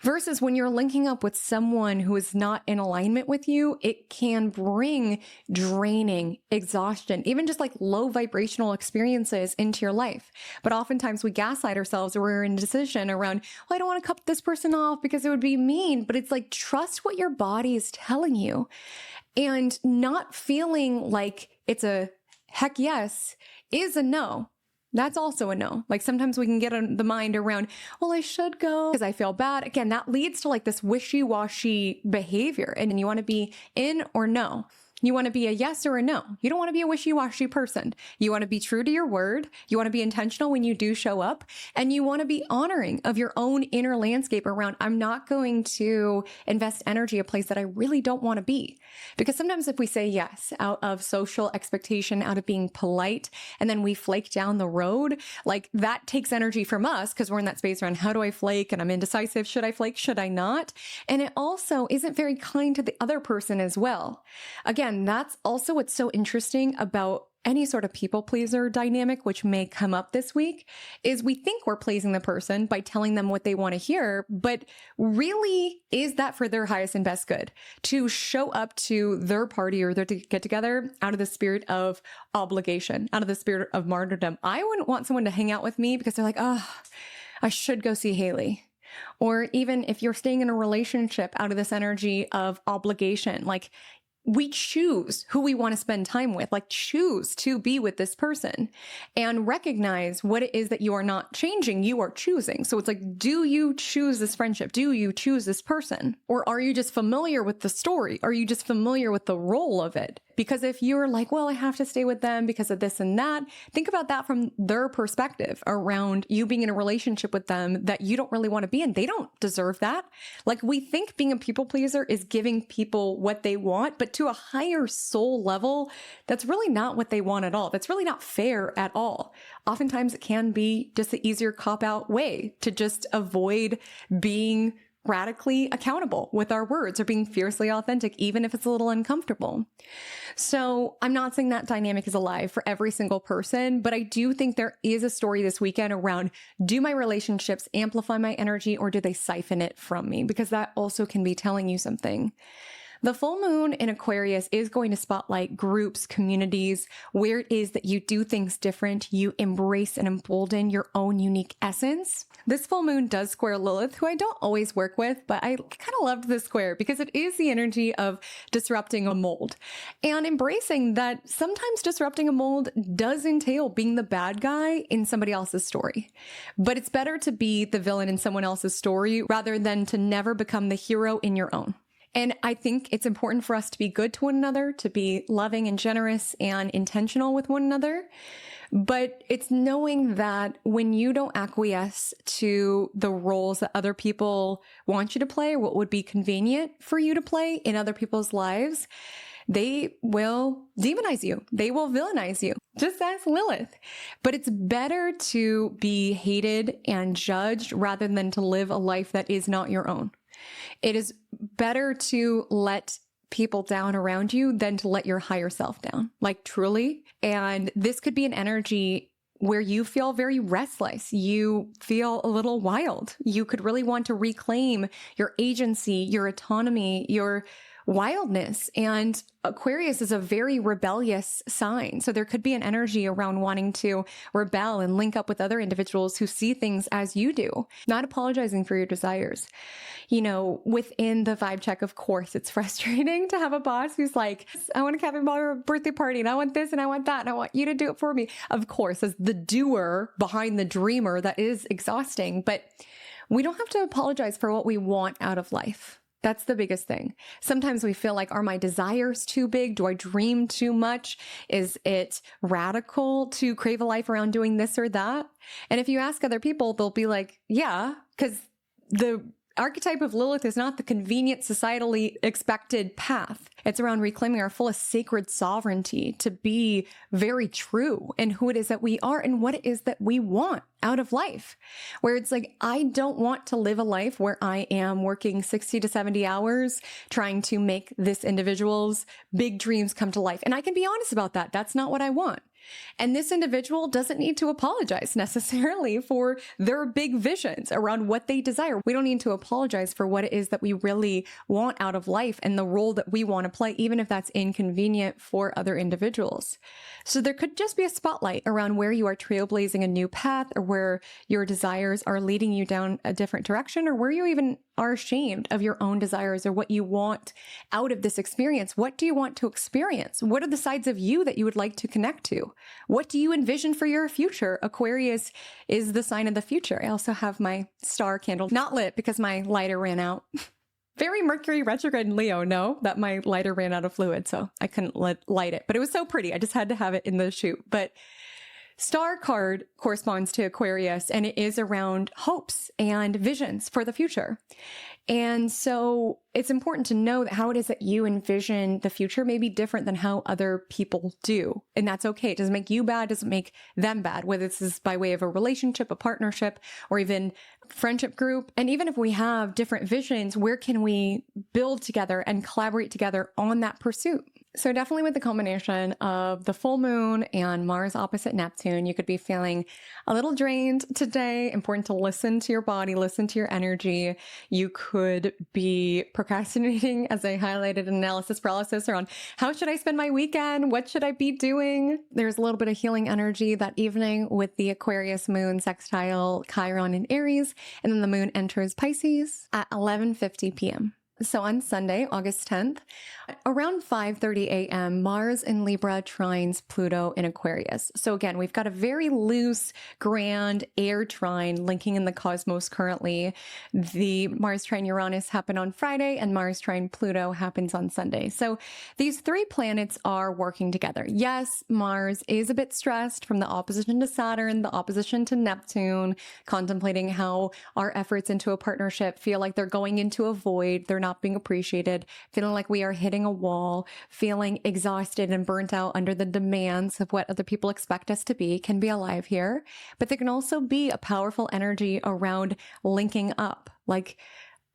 Versus when you're linking up with someone who is not in alignment with you, it can bring draining, exhaustion, even just like low vibrational experiences into your life. But oftentimes we gaslight ourselves or we're in decision around, well, I don't want to cut this person off because it would be mean. But it's like, trust what your body is telling you, and not feeling like it's a heck yes is a no. That's also a no. Like sometimes we can get in the mind around, well, I should go because I feel bad. Again, that leads to like this wishy-washy behavior. And you want to be in or no. You want to be a yes or a no. You don't want to be a wishy-washy person. You want to be true to your word. You want to be intentional when you do show up. And you want to be honoring of your own inner landscape around, I'm not going to invest energy a place that I really don't want to be. Because sometimes if we say yes out of social expectation, out of being polite, and then we flake down the road, like that takes energy from us because we're in that space around, how do I flake? And I'm indecisive. Should I flake? Should I not? And it also isn't very kind to the other person as well. Again, that's also what's so interesting about any sort of people pleaser dynamic, which may come up this week, is we think we're pleasing the person by telling them what they want to hear, but really is that for their highest and best good to show up to their party or their get together out of the spirit of obligation, out of the spirit of martyrdom. I wouldn't want someone to hang out with me because they're like, oh, I should go see Haley. Or even if you're staying in a relationship out of this energy of obligation, like we choose who we want to spend time with, like choose to be with this person and recognize what it is that you are not changing, you are choosing. So it's like, do you choose this friendship? Do you choose this person? Or are you just familiar with the story? Are you just familiar with the role of it? Because if you're like, well, I have to stay with them because of this and that, think about that from their perspective around you being in a relationship with them that you don't really want to be in. They don't deserve that. Like we think being a people pleaser is giving people what they want, but to a higher soul level, that's really not what they want at all. That's really not fair at all. Oftentimes it can be just the easier cop-out way to just avoid being radically accountable with our words or being fiercely authentic, even if it's a little uncomfortable. So I'm not saying that dynamic is alive for every single person, but I do think there is a story this weekend around, do my relationships amplify my energy or do they siphon it from me? Because that also can be telling you something. The full moon in Aquarius is going to spotlight groups, communities, where it is that you do things different. You embrace and embolden your own unique essence. This full moon does square Lilith, who I don't always work with, but I kind of loved this square because it is the energy of disrupting a mold and embracing that sometimes disrupting a mold does entail being the bad guy in somebody else's story. But it's better to be the villain in someone else's story rather than to never become the hero in your own. And I think it's important for us to be good to one another, to be loving and generous and intentional with one another. But it's knowing that when you don't acquiesce to the roles that other people want you to play, or what would be convenient for you to play in other people's lives, they will demonize you. They will villainize you, just as Lilith. But it's better to be hated and judged rather than to live a life that is not your own. It is better to let people down around you than to let your higher self down, like truly. And this could be an energy where you feel very restless. You feel a little wild. You could really want to reclaim your agency, your autonomy, your wildness. And Aquarius is a very rebellious sign. So there could be an energy around wanting to rebel and link up with other individuals who see things as you do, not apologizing for your desires. You know, within the vibe check, of course, it's frustrating to have a boss who's like, I want a Café birthday party and I want this and I want that and I want you to do it for me. Of course, as the doer behind the dreamer, that is exhausting, but we don't have to apologize for what we want out of life. That's the biggest thing. Sometimes we feel like, are my desires too big? Do I dream too much? Is it radical to crave a life around doing this or that? And if you ask other people, they'll be like, yeah, because the archetype of Lilith is not the convenient, societally expected path. It's around reclaiming our fullest sacred sovereignty to be very true in who it is that we are and what it is that we want out of life. Where it's like, I don't want to live a life where I am working 60 to 70 hours trying to make this individual's big dreams come to life. And I can be honest about that. That's not what I want. And this individual doesn't need to apologize necessarily for their big visions around what they desire. We don't need to apologize for what it is that we really want out of life and the role that we want to play, even if that's inconvenient for other individuals. So there could just be a spotlight around where you are trailblazing a new path, or where your desires are leading you down a different direction, or where you even are ashamed of your own desires or what you want out of this experience. What do you want to experience? What are the sides of you that you would like to connect to? What do you envision for your future? Aquarius is the sign of the future. I also have my star candle not lit because my lighter ran out. Very Mercury retrograde in Leo, no, that my lighter ran out of fluid, so I couldn't light it. But it was so pretty. I just had to have it in the shoot. But star card corresponds to Aquarius, and it is around hopes and visions for the future. And so it's important to know that how it is that you envision the future may be different than how other people do. And that's okay. It doesn't make you bad, doesn't make them bad, whether this is by way of a relationship, a partnership, or even friendship group. And even if we have different visions, where can we build together and collaborate together on that pursuit? So definitely with the combination of the full moon and Mars opposite Neptune, you could be feeling a little drained today. Important to listen to your body, listen to your energy. You could be procrastinating, as I highlighted in analysis paralysis, around how should I spend my weekend? What should I be doing? There's a little bit of healing energy that evening with the Aquarius moon sextile Chiron in Aries, and then the moon enters Pisces at 11:50 p.m. So on Sunday, August 10th, around 5:30 a.m., Mars in Libra trines Pluto in Aquarius. So again, we've got a very loose, grand air trine linking in the cosmos currently. The Mars trine Uranus happened on Friday, and Mars trine Pluto happens on Sunday. So these three planets are working together. Yes, Mars is a bit stressed from the opposition to Saturn, the opposition to Neptune, contemplating how our efforts into a partnership feel like they're going into a void. They're not being appreciated, feeling like we are hitting a wall, feeling exhausted and burnt out under the demands of what other people expect us to be, can be alive here. But there can also be a powerful energy around linking up, like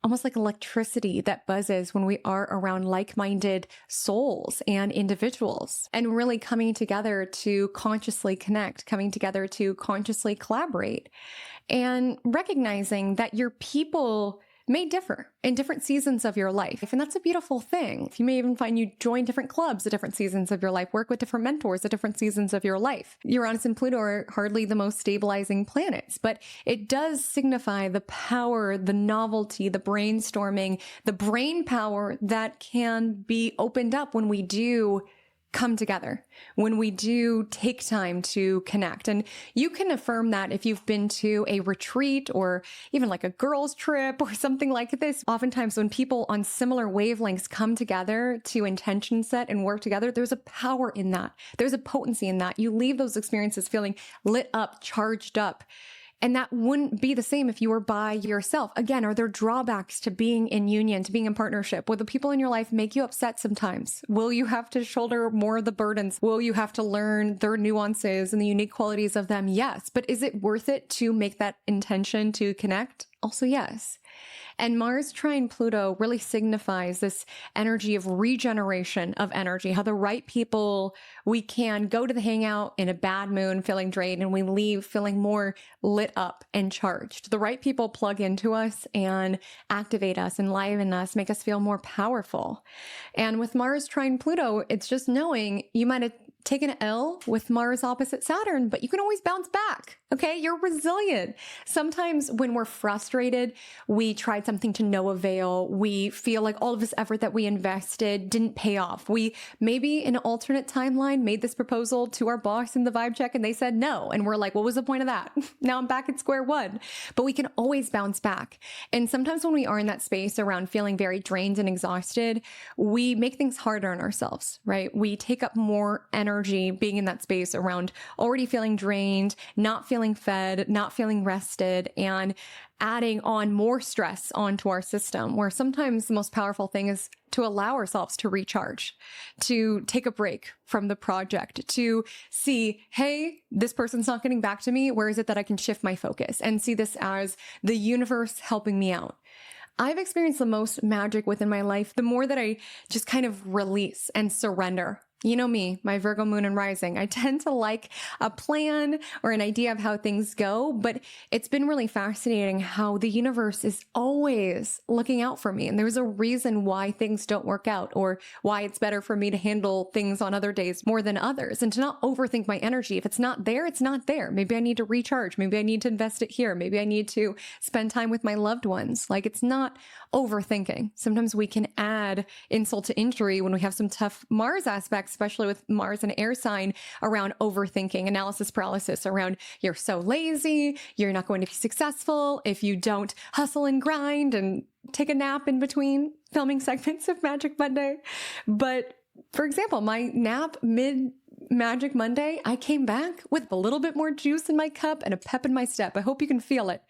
almost like electricity that buzzes when we are around like-minded souls and individuals, and really coming together to consciously connect, coming together to consciously collaborate, and recognizing that your people may differ in different seasons of your life. And that's a beautiful thing. You may even find you join different clubs at different seasons of your life, work with different mentors at different seasons of your life. Uranus and Pluto are hardly the most stabilizing planets, but it does signify the power, the novelty, the brainstorming, the brain power that can be opened up when we do come together, when we do take time to connect. And you can affirm that if you've been to a retreat or even like a girls' trip or something like this. Oftentimes when people on similar wavelengths come together to intention set and work together, there's a power in that. There's a potency in that. You leave those experiences feeling lit up, charged up. And that wouldn't be the same if you were by yourself. Again, are there drawbacks to being in union, to being in partnership? Will the people in your life make you upset sometimes? Will you have to shoulder more of the burdens? Will you have to learn their nuances and the unique qualities of them? Yes. But is it worth it to make that intention to connect? Also, yes. And Mars trine Pluto really signifies this energy of regeneration of energy, how the right people, we can go to the hangout in a bad mood, feeling drained, and we leave feeling more lit up and charged. The right people plug into us and activate us, enliven us, make us feel more powerful. And with Mars trine Pluto, it's just knowing you might have taken an L with Mars opposite Saturn, but you can always bounce back. Okay. You're resilient. Sometimes when we're frustrated, we tried something to no avail. We feel like all of this effort that we invested didn't pay off. We maybe in an alternate timeline made this proposal to our boss in the vibe check and they said no. And we're like, what was the point of that? Now I'm back at square one, but we can always bounce back. And sometimes when we are in that space around feeling very drained and exhausted, we make things harder on ourselves, right? We take up more energy being in that space around already feeling drained, not feeling fed, not feeling rested, and adding on more stress onto our system, where sometimes the most powerful thing is to allow ourselves to recharge, to take a break from the project, to see, hey, this person's not getting back to me. Where is it that I can shift my focus and see this as the universe helping me out? I've experienced the most magic within my life the more that I just kind of release and surrender. You know me, my Virgo moon and rising. I tend to like a plan or an idea of how things go, but it's been really fascinating how the universe is always looking out for me. And there's a reason why things don't work out or why it's better for me to handle things on other days more than others and to not overthink my energy. If it's not there, it's not there. Maybe I need to recharge. Maybe I need to invest it here. Maybe I need to spend time with my loved ones. Like it's not overthinking. Sometimes we can add insult to injury when we have some tough Mars aspects, especially with Mars and air sign, around overthinking, analysis paralysis, around you're so lazy, you're not going to be successful if you don't hustle and grind and take a nap in between filming segments of Magic Monday. But for example, my nap mid Magic Monday, I came back with a little bit more juice in my cup and a pep in my step. I hope you can feel it.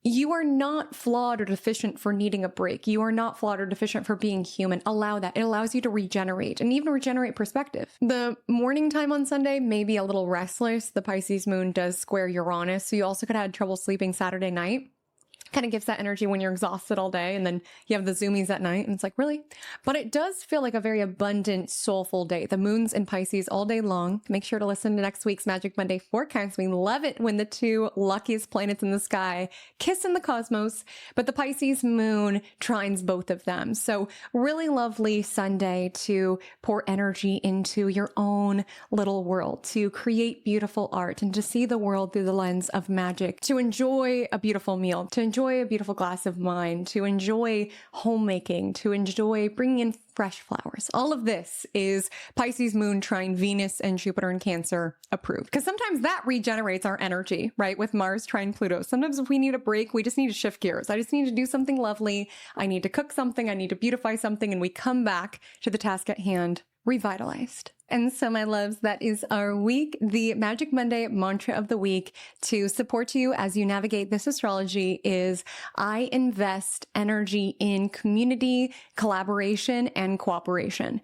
You are not flawed or deficient for needing a break. You are not flawed or deficient for being human. Allow that. It allows you to regenerate and even regenerate perspective. The morning time on Sunday may be a little restless. The Pisces moon does square Uranus, so you also could have had trouble sleeping Saturday night. Kind of gives that energy when you're exhausted all day and then you have the zoomies at night and it's like, really? But it does feel like a very abundant, soulful day. The moon's in Pisces all day long. Make sure to listen to next week's Magic Monday forecast. We love it when the two luckiest planets in the sky kiss in the cosmos, but the Pisces moon trines both of them. So really lovely Sunday to pour energy into your own little world, to create beautiful art and to see the world through the lens of magic, to enjoy a beautiful meal, to enjoy a beautiful glass of wine, to enjoy homemaking, to enjoy bringing in fresh flowers. All of this is Pisces moon trine Venus and Jupiter in Cancer approved. Because sometimes that regenerates our energy, right? With Mars trine Pluto. Sometimes if we need a break, we just need to shift gears. I just need to do something lovely. I need to cook something. I need to beautify something. And we come back to the task at hand revitalized. And so, my loves, that is our week. The Magic Monday mantra of the week to support you as you navigate this astrology is I invest energy in community, collaboration, and cooperation.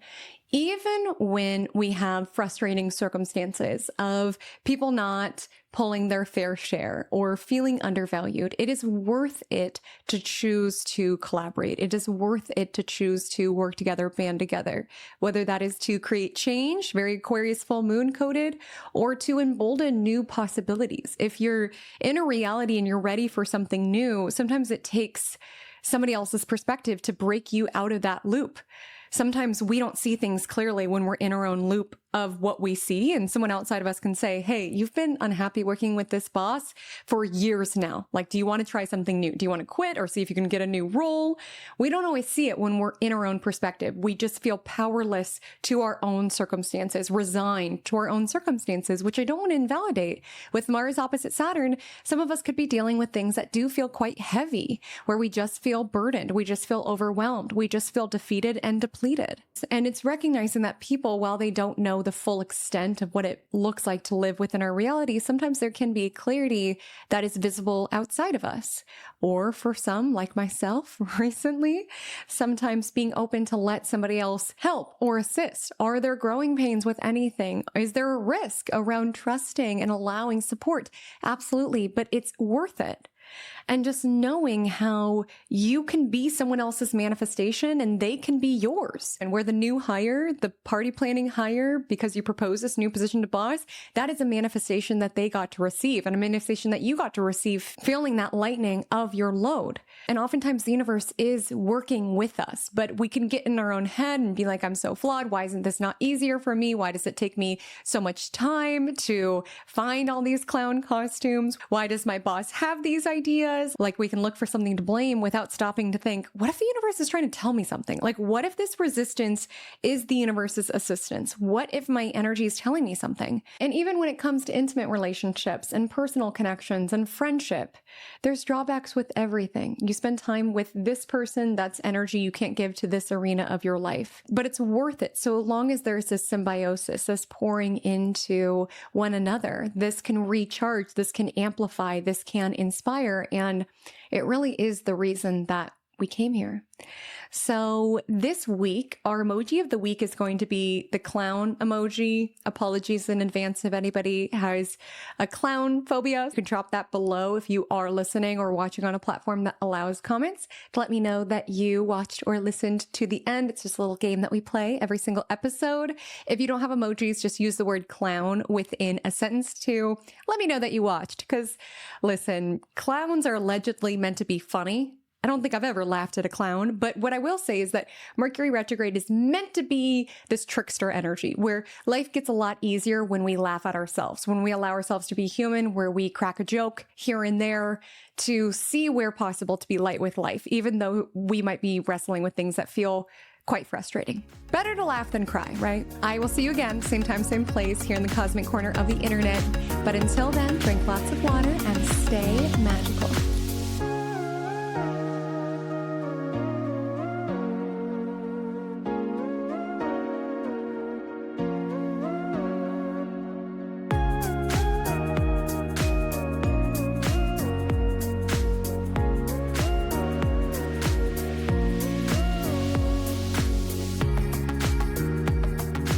Even when we have frustrating circumstances of people not pulling their fair share or feeling undervalued, it is worth it to choose to collaborate. It is worth it to choose to work together, band together, whether that is to create change, very Aquarius full moon coded, or to embolden new possibilities. If you're in a reality and you're ready for something new, sometimes it takes somebody else's perspective to break you out of that loop. Sometimes we don't see things clearly when we're in our own loop of what we see, and someone outside of us can say, hey, you've been unhappy working with this boss for years now. Like, do you want to try something new? Do you want to quit or see if you can get a new role? We don't always see it when we're in our own perspective. We just feel powerless to our own circumstances, resigned to our own circumstances, which I don't want to invalidate. With Mars opposite Saturn, some of us could be dealing with things that do feel quite heavy, where we just feel burdened. We just feel overwhelmed. We just feel defeated and depleted. And it's recognizing that people, while they don't know the full extent of what it looks like to live within our reality, sometimes there can be clarity that is visible outside of us. Or for some, like myself recently, sometimes being open to let somebody else help or assist. Are there growing pains with anything? Is there a risk around trusting and allowing support? Absolutely, but it's worth it. And just knowing how you can be someone else's manifestation and they can be yours. And where the new hire, the party planning hire, because you propose this new position to boss, that is a manifestation that they got to receive and a manifestation that you got to receive, feeling that lightening of your load. And oftentimes the universe is working with us, but we can get in our own head and be like, I'm so flawed. Why isn't this not easier for me? Why does it take me so much time to find all these clown costumes? Why does my boss have these ideas? Like, we can look for something to blame without stopping to think, what if the universe is trying to tell me something? Like, what if this resistance is the universe's assistance? What if my energy is telling me something? And even when it comes to intimate relationships and personal connections and friendship, there's drawbacks with everything. You spend time with this person, that's energy you can't give to this arena of your life. But it's worth it so long as there's this symbiosis, this pouring into one another. This can recharge, this can amplify, this can inspire. And it really is the reason that we came here. So this week, our emoji of the week is going to be the clown emoji. Apologies in advance if anybody has a clown phobia. You can drop that below if you are listening or watching on a platform that allows comments to let me know that you watched or listened to the end. It's just a little game that we play every single episode. If you don't have emojis, just use the word clown within a sentence to let me know that you watched. Because listen, clowns are allegedly meant to be funny. I don't think I've ever laughed at a clown, but what I will say is that Mercury retrograde is meant to be this trickster energy where life gets a lot easier when we laugh at ourselves, when we allow ourselves to be human, where we crack a joke here and there to see where possible to be light with life, even though we might be wrestling with things that feel quite frustrating. Better to laugh than cry, right? I will see you again, same time, same place, here in the cosmic corner of the internet. But until then, drink lots of water and stay magical.